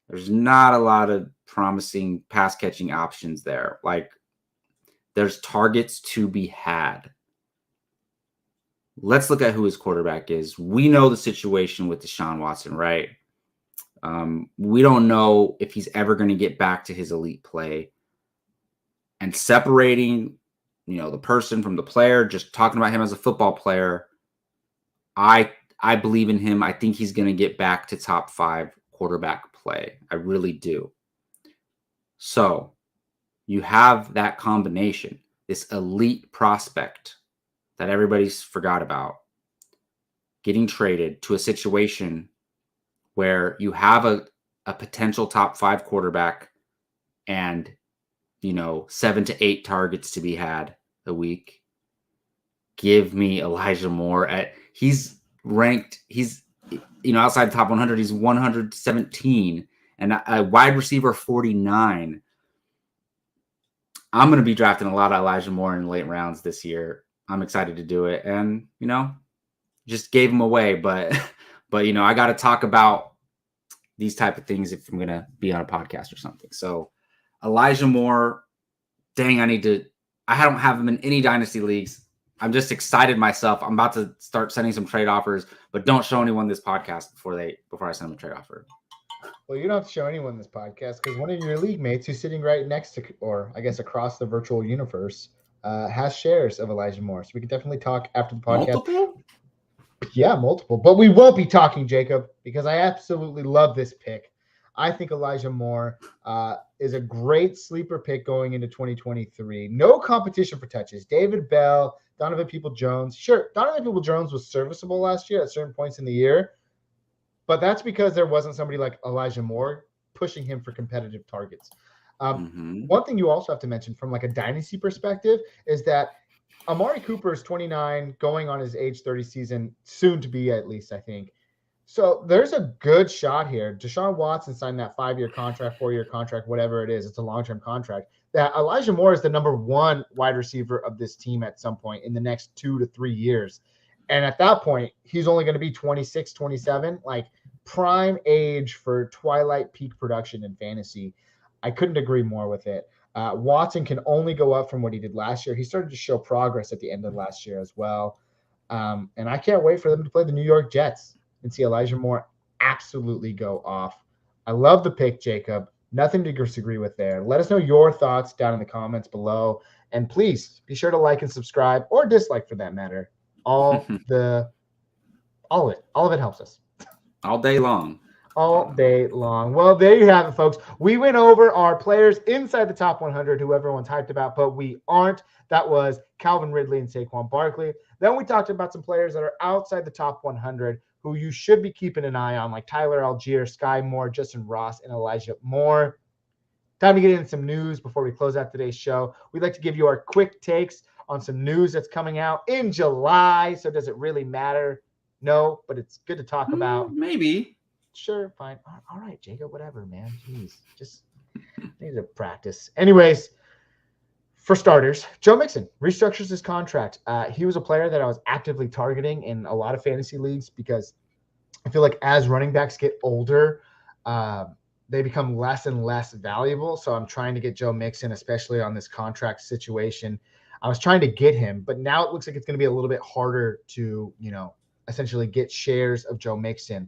there's not a lot of promising pass catching options there. Like, there's targets to be had. Let's look at who his quarterback is. We know the situation with Deshaun Watson, right? We don't know if he's ever going to get back to his elite play. And separating, the person from the player, just talking about him as a football player, I believe in him. I think he's going to get back to top 5 quarterback play. I really do. So you have that combination, this elite prospect that everybody's forgot about, getting traded to a situation where you have a potential top 5 quarterback and, 7 to 8 targets to be had a week. Give me Elijah Moore. He's ranked, outside the top 100, he's 117 and a wide receiver 49. I'm going to be drafting a lot of Elijah Moore in late rounds this year. I'm excited to do it. And, just gave him away. But I got to talk about these type of things if I'm going to be on a podcast or something. So Elijah Moore, dang, I don't have him in any dynasty leagues. I'm just excited myself. I'm about to start sending some trade offers, but don't show anyone this podcast before I send them a trade offer. Well, you don't have to show anyone this podcast because one of your league mates who's sitting right next to, or I guess across the virtual universe, has shares of Elijah Moore. So we can definitely talk after the podcast. Multiple? Yeah, multiple. But we won't be talking, Jacob, because I absolutely love this pick. I think Elijah Moore is a great sleeper pick going into 2023. No competition for touches. David Bell, Donovan Peoples-Jones. Sure, Donovan Peoples-Jones was serviceable last year at certain points in the year, but that's because there wasn't somebody like Elijah Moore pushing him for competitive targets. One thing you also have to mention from like a dynasty perspective is that Amari Cooper is 29, going on his age 30 season, soon to be at least, I think. So there's a good shot here. Deshaun Watson signed that 5-year contract, 4-year contract, whatever it is. It's a long-term contract. That Elijah Moore is the number 1 wide receiver of this team at some point in the next 2 to 3 years. And at that point, he's only going to be 26, 27, like prime age for twilight peak production in fantasy. I couldn't agree more with it. Watson can only go up from what he did last year. He started to show progress at the end of last year as well. And I can't wait for them to play the New York Jets and see Elijah Moore absolutely go off. I love the pick, Jacob. Nothing to disagree with there. Let us know your thoughts down in the comments below. And please be sure to like and subscribe, or dislike for that matter. All of it helps us. All day long. All day long. Well, there you have it, folks. We went over our players inside the top 100 who everyone's hyped about, but we aren't. That was Calvin Ridley and Saquon Barkley. Then we talked about some players that are outside the top 100 who you should be keeping an eye on, like Tyler Algier, Sky Moore, Justin Ross, and Elijah Moore. Time to get into some news before we close out today's show. We'd like to give you our quick takes on some news that's coming out in July. So does it really matter? No, but it's good to talk about. Maybe. Sure, fine. All right, Jacob, whatever, man. Jeez, just need to practice. Anyways, for starters, Joe Mixon restructures his contract. He was a player that I was actively targeting in a lot of fantasy leagues because I feel like as running backs get older, they become less and less valuable. So I'm trying to get Joe Mixon, especially on this contract situation. I was trying to get him, but now it looks like it's going to be a little bit harder to, essentially get shares of Joe Mixon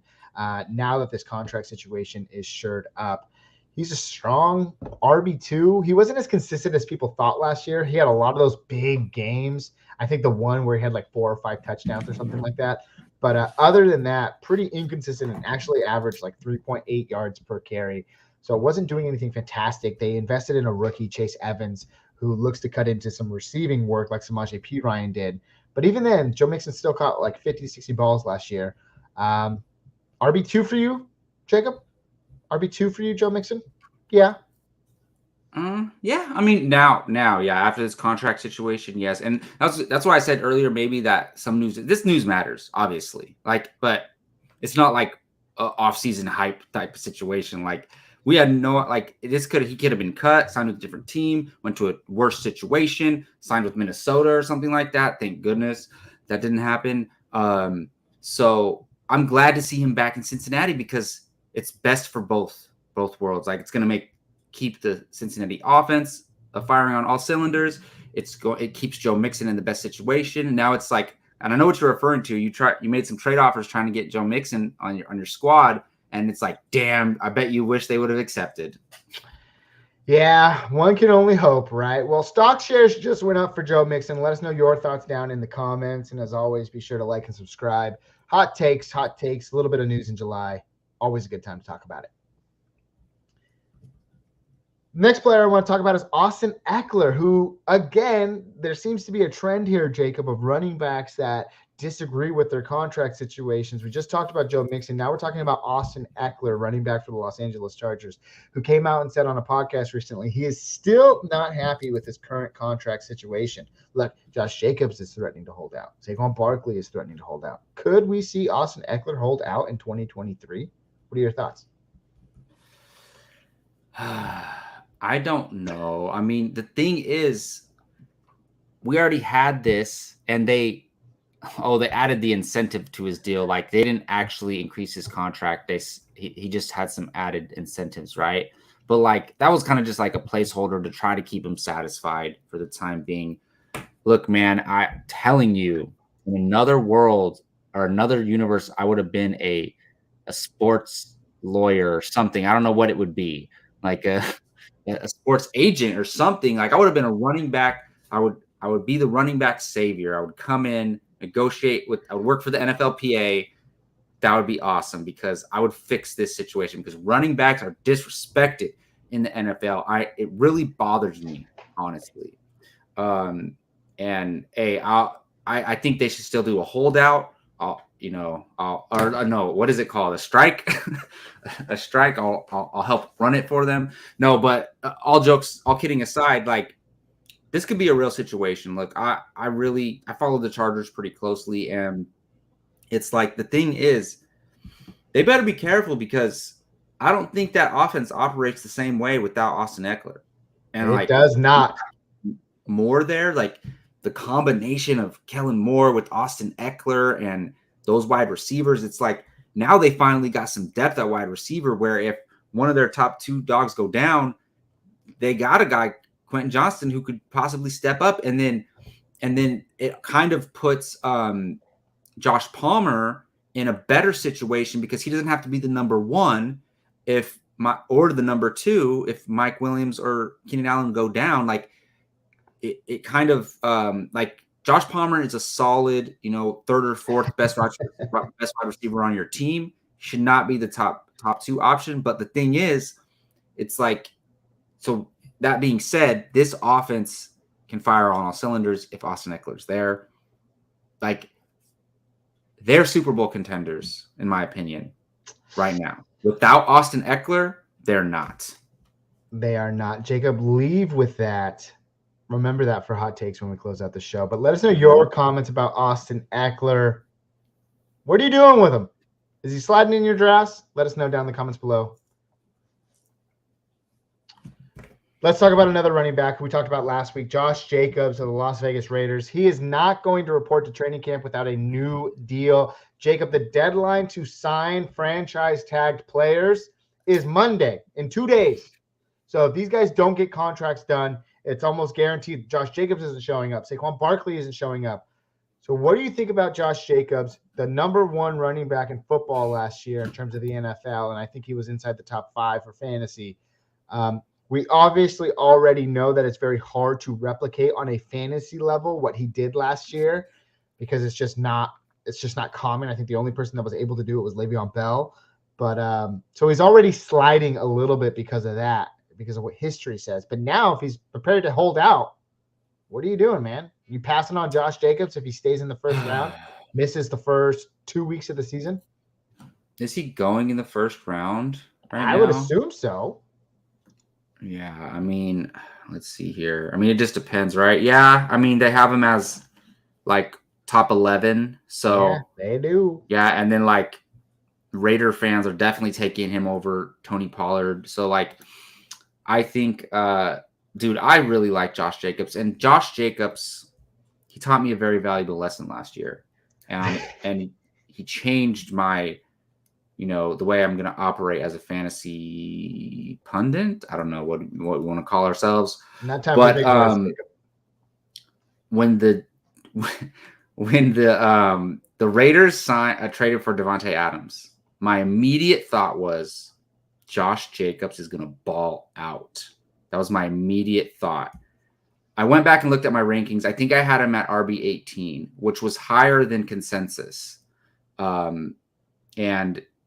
now that this contract situation is shored up. He's a strong RB2. He wasn't as consistent as people thought last year. He had a lot of those big games. I think the one where he had like 4 or 5 touchdowns or something like that. But other than that, pretty inconsistent and actually averaged like 3.8 yards per carry. So it wasn't doing anything fantastic. They invested in a rookie, Chase Evans, who looks to cut into some receiving work like Samaje Perine did. But even then, Joe Mixon still caught like 50, 60 balls last year. RB2 for you, Jacob? RB2 for you, Joe Mixon? Yeah. Yeah. I mean, now, yeah. After this contract situation, yes. And that's why I said earlier, maybe that this news matters, obviously. Like, but it's not like a off-season hype type of situation. Like, we had he could have been cut, signed with a different team, went to a worse situation, signed with Minnesota or something like that. Thank goodness that didn't happen. So I'm glad to see him back in Cincinnati because it's best for both worlds. Like, it's going to keep the Cincinnati offense firing on all cylinders. It keeps Joe Mixon in the best situation. And now it's like, and I know what you're referring to. You made some trade offers trying to get Joe Mixon on your squad, and it's like, damn, I bet you wish they would have accepted. Yeah, one can only hope, right? Well, stock shares just went up for Joe Mixon. Let us know your thoughts down in the comments. And as always, be sure to like and subscribe. Hot takes, a little bit of news in July. Always a good time to talk about it. Next player I want to talk about is Austin Eckler, who, again, there seems to be a trend here, Jacob, of running backs that disagree with their contract situations. We just talked about Joe Mixon. Now we're talking about Austin Eckler, running back for the Los Angeles Chargers, who came out and said on a podcast recently he is still not happy with his current contract situation. Look, Josh Jacobs is threatening to hold out. Saquon Barkley is threatening to hold out. Could we see Austin Eckler hold out in 2023? What are your thoughts? I don't know. I mean, the thing is, we already had this, and they added the incentive to his deal. Like, they didn't actually increase his contract. He just had some added incentives, right? But like, that was kind of just like a placeholder to try to keep him satisfied for the time being. Look, man, I'm telling you, in another world or another universe, I would have been a sports lawyer or something. I don't know what it would be, like a sports agent or something. Like, I would have been a running back. I would be the running back savior. I would come in, I would work for the NFLPA. That would be awesome because I would fix this situation because running backs are disrespected in the NFL. It really bothers me, honestly. And I think they should still do a holdout. What is it called? A strike? A strike. I'll help run it for them. No, but all kidding aside, like, this could be a real situation. Look, I follow the Chargers pretty closely, and it's like, the thing is, they better be careful because I don't think that offense operates the same way without Austin Eckler. And it does not. More there, like the combination of Kellen Moore with Austin Eckler and those wide receivers, it's like now they finally got some depth at wide receiver where if one of their top 2 dogs go down, they got a guy, Quentin Johnston, who could possibly step up. And then it kind of puts Josh Palmer in a better situation because he doesn't have to be the number 1 or the number 2 if Mike Williams or Keenan Allen go down. Like, it kind of like Josh Palmer is a solid, 3rd or 4th best wide receiver on your team. Should not be the top 2 option. But the thing is, it's like, so that being said, this offense can fire on all cylinders if Austin Eckler's there. Like, they're Super Bowl contenders, in my opinion, right now. Without Austin Eckler, they're not. They are not. Jacob, leave with that. Remember that for hot takes when we close out the show. But let us know your comments about Austin Eckler. What are you doing with him? Is he sliding in your drafts? Let us know down in the comments below. Let's talk about another running back who we talked about last week, Josh Jacobs of the Las Vegas Raiders. He is not going to report to training camp without a new deal. Jacob, the deadline to sign franchise-tagged players is Monday, in 2 days. So if these guys don't get contracts done, it's almost guaranteed Josh Jacobs isn't showing up. Saquon Barkley isn't showing up. So what do you think about Josh Jacobs, the number 1 running back in football last year in terms of the NFL? And I think he was inside the top 5 for fantasy. We obviously already know that it's very hard to replicate on a fantasy level what he did last year because it's just not common. I think the only person that was able to do it was Le'Veon Bell. But so he's already sliding a little bit because of that, because of what history says. But now if he's prepared to hold out, what are you doing, man? You passing on Josh Jacobs if he stays in the first round, misses the first 2 weeks of the season? Is he going in the first round I would assume so. Yeah, I mean, let's see here. I mean, it just depends, right? Yeah, I mean, they have him as like top 11. So yeah, they do. Yeah, and then like Raider fans are definitely taking him over Tony Pollard. So like, I think, dude, I really like Josh Jacobs, and Josh Jacobs, he taught me a very valuable lesson last year, and he changed my, the way I'm going to operate as a fantasy pundit. I don't know what we want to call ourselves. Not time But for when the Raiders traded for Devontae Adams, my immediate thought was Josh Jacobs is going to ball out. That was my immediate thought. I went back and looked at my rankings. I think I had him at RB 18, which was higher than consensus. And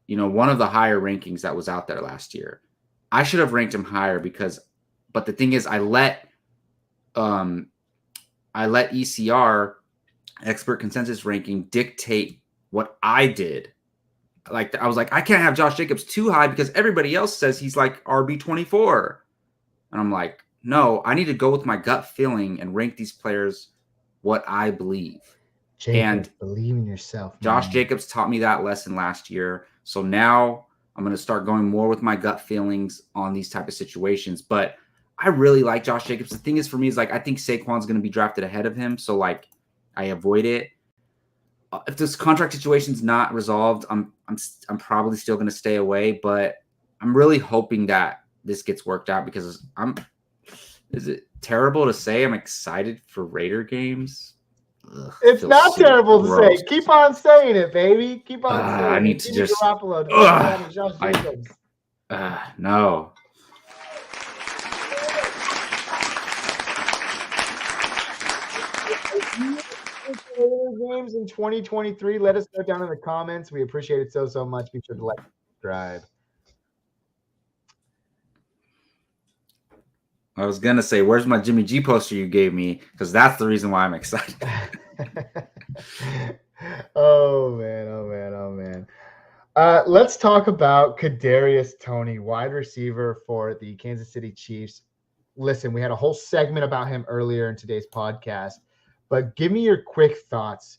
one of the higher rankings that was out there last year. I should have ranked him higher but the thing is, I let ECR, expert consensus ranking, dictate what I did. Like, I was like, I can't have Josh Jacobs too high because everybody else says he's like RB 24. And I'm like, no, I need to go with my gut feeling and rank these players what I believe. And believe in yourself. Josh Jacobs taught me that lesson last year. So now I'm going to start going more with my gut feelings on these type of situations. But I really like Josh Jacobs. The thing is, for me, is like, I think Saquon's going to be drafted ahead of him. So like, I avoid it. If this contract situation's not resolved, I'm probably still going to stay away. But I'm really hoping that this gets worked out because is it terrible to say I'm excited for Raider games? Ugh, it's not so terrible gross to say. Keep on saying it, baby. Keep on saying it. I need to just. No. Games in 2023. Let us know down in the comments. We appreciate it so much. Be sure to like, subscribe. I was gonna say, where's my Jimmy G poster you gave me? Because that's the reason why I'm excited. Oh man. Let's talk about Kadarius Toney, wide receiver for the Kansas City Chiefs. Listen, we had a whole segment about him earlier in today's podcast, but give me your quick thoughts.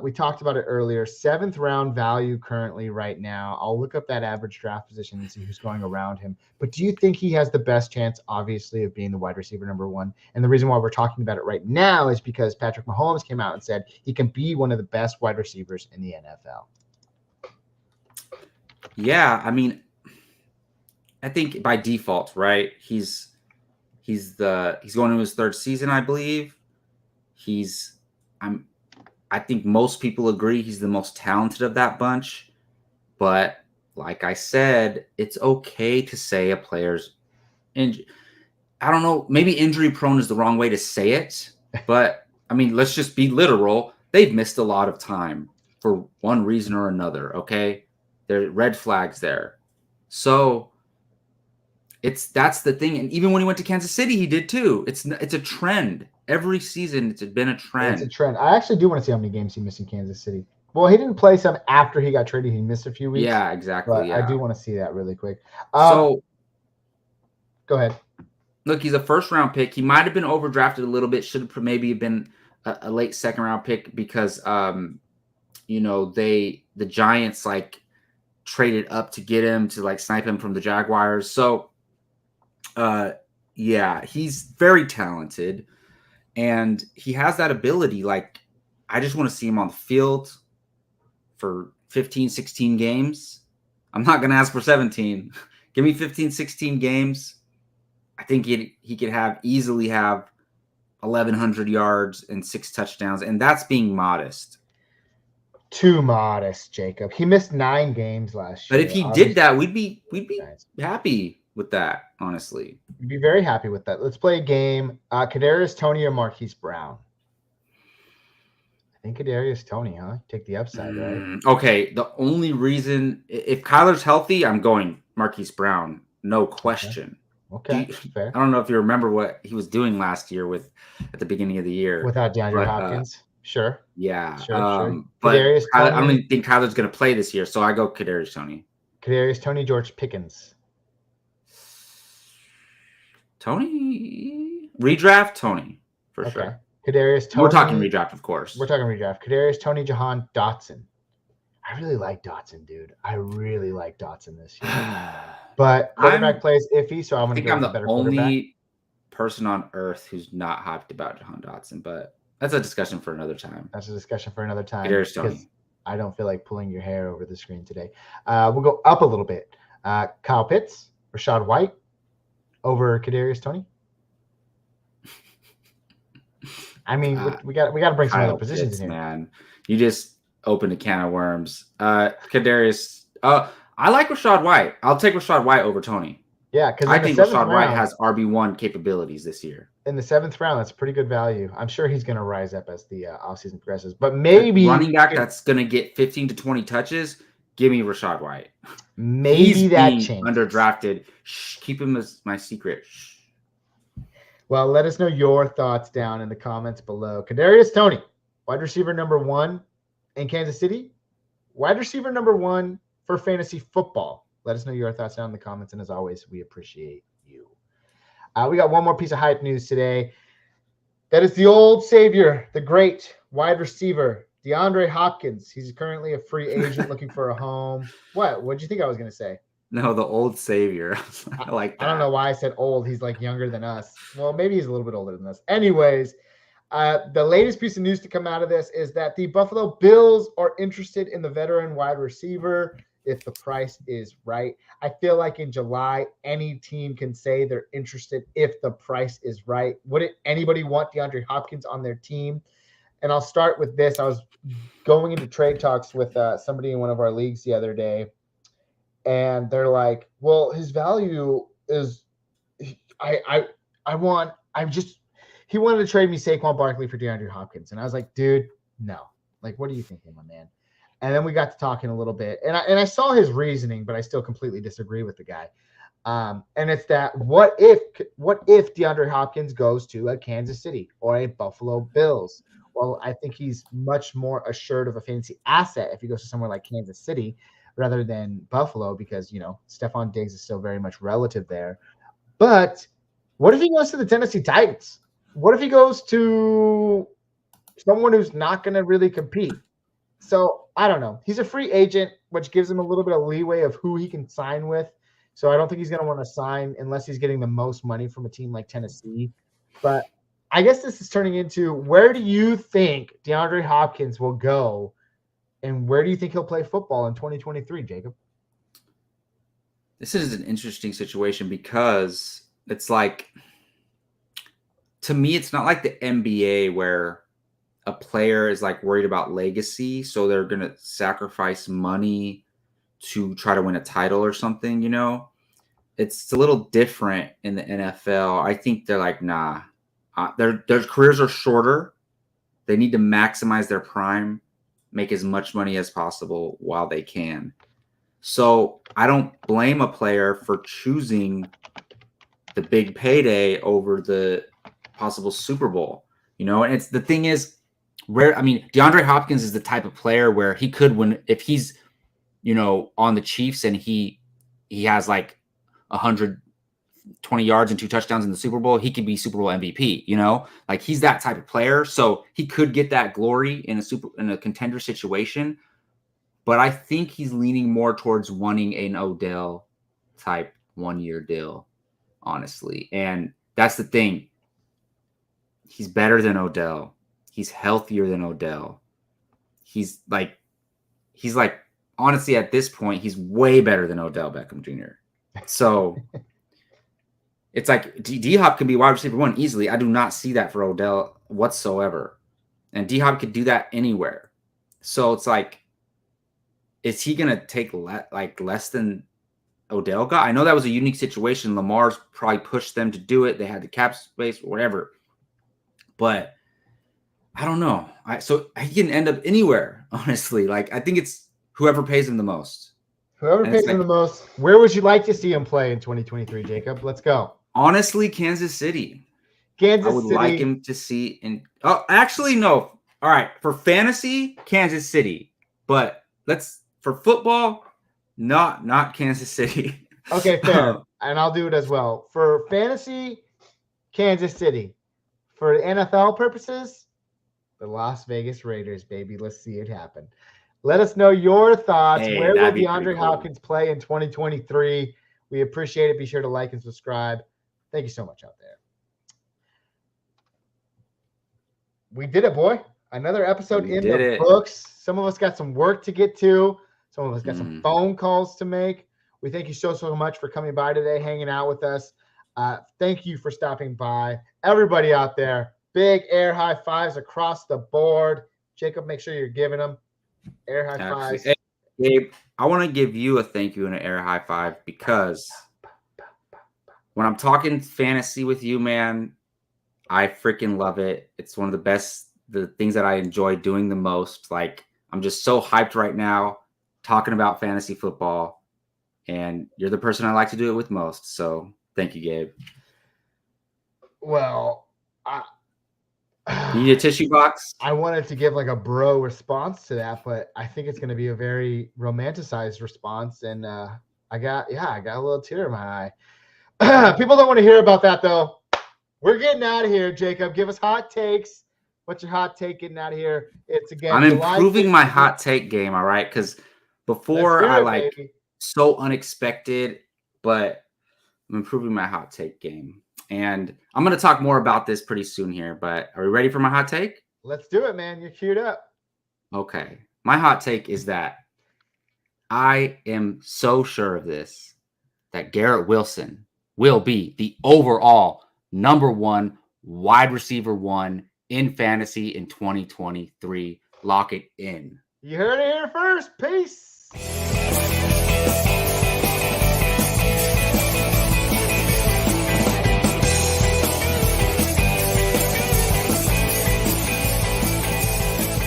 We talked about it earlier. 7th round value currently right now. I'll look up that average draft position and see who's going around him. But do you think he has the best chance, obviously, of being the wide receiver number 1? And the reason why we're talking about it right now is because Patrick Mahomes came out and said he can be one of the best wide receivers in the NFL. Yeah, I mean, I think by default, right? He's going into his 3rd season, I believe. I think most people agree he's the most talented of that bunch. But like I said, it's okay to say a player's injury. I don't know, maybe injury prone is the wrong way to say it. But, I mean, let's just be literal. They've missed a lot of time for one reason or another, okay? There are red flags there. So that's the thing. And even when he went to Kansas City, he did too. It's a trend. Every season, it's been a trend. It's a trend. I actually do want to see how many games he missed in Kansas City. Well, he didn't play some after he got traded. He missed a few weeks. Yeah, exactly. But yeah. I do want to see that really quick. So, go ahead. Look, he's a 1st-round pick. He might have been overdrafted a little bit. Should have maybe been a late 2nd-round pick because, the Giants like traded up to get him to like snipe him from the Jaguars. So, yeah, he's very talented. And he has that ability. Like, I just want to see him on the field for 15, 16 games. I'm not going to ask for 17. Give me 15, 16 games. I think he could easily have 1,100 yards and 6 touchdowns, and that's being modest. Too modest, Jacob. He missed 9 games last year. But if he did that, we'd be happy with that, honestly. We'd be very happy with that. Let's play a game. Kadarius Toney or Marquise Brown? I think Kadarius Toney, huh? Take the upside, right? Okay. The only reason, if Kyler's healthy, I'm going Marquise Brown, no question. Okay. Fair. I don't know if you remember what he was doing last year at the beginning of the year without DeAndre Hopkins. Sure. Yeah. Sure. But I don't even think Kyler's going to play this year, so I go Kadarius Toney. Kadarius Toney, George Pickens. Toney redraft Toney for sure. Kadarius Toney. We're talking redraft, of course. We're talking redraft. Kadarius Toney, Jahan Dotson. I really like Dotson, dude. I really like Dotson this year. But quarterback plays iffy, so I'm going to go with a better quarterback. I'm the only person on earth who's not hyped about Jahan Dotson, but that's a discussion for another time. Kadarius Toney. I don't feel like pulling your hair over the screen today. We'll go up a little bit. Kyle Pitts, Rachaad White over Kadarius Toney. I mean, we got to bring some other positions in here. Man, you just opened a can of worms. Kadarius. I like Rachaad White. I'll take Rachaad White over Toney. Yeah, because I think Rachaad White has RB1 capabilities this year. In the 7th round, that's pretty good value. I'm sure he's going to rise up as the offseason progresses. But maybe running back that's going to get 15 to 20 touches. Give me Rachaad White. Maybe he's that being changes. Underdrafted. Shh, keep him as my secret. Shh. Well, let us know your thoughts down in the comments below. Kadarius Toney, wide receiver number 1 in Kansas City. Wide receiver number 1 for fantasy football. Let us know your thoughts down in the comments. And as always, we appreciate you. We got one more piece of hype news today. That is the old savior, the great wide receiver, DeAndre Hopkins. He's currently a free agent looking for a home. What did you think I was going to say? No, the old savior. I like that. I don't know why I said old. He's like younger than us. Well, maybe he's a little bit older than us. Anyways, the latest piece of news to come out of this is that the Buffalo Bills are interested in the veteran wide receiver if the price is right. I feel like in July, any team can say they're interested if the price is right. Wouldn't anybody want DeAndre Hopkins on their team? And I'll start with this. I was going into trade talks with somebody in one of our leagues the other day, and they're like, well, his value is he wanted to trade me Saquon Barkley for DeAndre Hopkins. And I was like, dude, no. Like, what are you thinking, my man? And then we got to talking a little bit, and I saw his reasoning, but I still completely disagree with the guy. And it's that what if DeAndre Hopkins goes to a Kansas City or a Buffalo Bills? Well, I think he's much more assured of a fantasy asset if he goes to somewhere like Kansas City rather than Buffalo, because Stephon Diggs is still very much relative there. But what if he goes to the Tennessee Titans? What if he goes to someone who's not going to really compete? So I don't know. He's a free agent, which gives him a little bit of leeway of who he can sign with. So I don't think he's going to want to sign unless he's getting the most money from a team like Tennessee. But I guess this is turning into, where do you think DeAndre Hopkins will go, and where do you think he'll play football in 2023, Jacob? This is an interesting situation because it's like, to me, it's not like the NBA where a player is like worried about legacy, so they're going to sacrifice money to try to win a title or something, It's a little different in the NFL. I think they're like, nah. Their careers are shorter. They need to maximize their prime, make as much money as possible while they can. So I don't blame a player for choosing the big payday over the possible Super Bowl, And it's the thing is, DeAndre Hopkins is the type of player where he could win if he's, on the Chiefs and he has like 120 yards and 2 touchdowns in the Super Bowl, he could be Super Bowl MVP, Like he's that type of player. So he could get that glory in a contender situation. But I think he's leaning more towards wanting an Odell type 1-year deal, honestly. And that's the thing. He's better than Odell. He's healthier than Odell. He's like, honestly, at this point, he's way better than Odell Beckham Jr. So it's like D-Hop can be wide receiver 1 easily. I do not see that for Odell whatsoever. And D-Hop could do that anywhere. So it's like, is he going to take less than Odell got? I know that was a unique situation. Lamar's probably pushed them to do it. They had the cap space, whatever. But I don't know. So he can end up anywhere, honestly. Like, I think it's whoever pays him the most. Whoever pays him the most. Where would you like to see him play in 2023, Jacob? Let's go. Honestly, Kansas City. I would like him to see in. Oh, actually, no. All right, for fantasy, Kansas City. But for football, not Kansas City. Okay, fair. And I'll do it as well. For fantasy, Kansas City. For NFL purposes, the Las Vegas Raiders, baby. Let's see it happen. Let us know your thoughts. Hey, where will be DeAndre Hopkins play in 2023? We appreciate it. Be sure to like and subscribe. Thank you so much out there. We did it, boy. Another episode in the books. Some of us got some work to get to. Some of us got some phone calls to make. We thank you so much for coming by today, hanging out with us. Thank you for stopping by. Everybody out there, big air high fives across the board. Jacob, make sure you're giving them air high fives. Hey, Gabe, I want to give you a thank you and an air high five because when I'm talking fantasy with you, man, I freaking love it. It's one of the things that I enjoy doing the most. Like, I'm just so hyped right now talking about fantasy football, and you're the person I like to do it with most. So thank you, Gabe. Well, you need a tissue box? I wanted to give like a bro response to that, but I think it's going to be a very romanticized response. And I got a little tear in my eye. People don't want to hear about that, though. We're getting out of here, Jacob. Give us hot takes. What's your hot take getting out of here? It's again. I'm improving my hot take game, all right? Because before so unexpected, but I'm improving my hot take game. And I'm going to talk more about this pretty soon here, but are we ready for my hot take? Let's do it, man. You're queued up. Okay. My hot take is that I am so sure of this, that Garrett Wilson will be the overall #1 wide receiver 1 in fantasy in 2023. Lock it in. You heard it here first. Peace.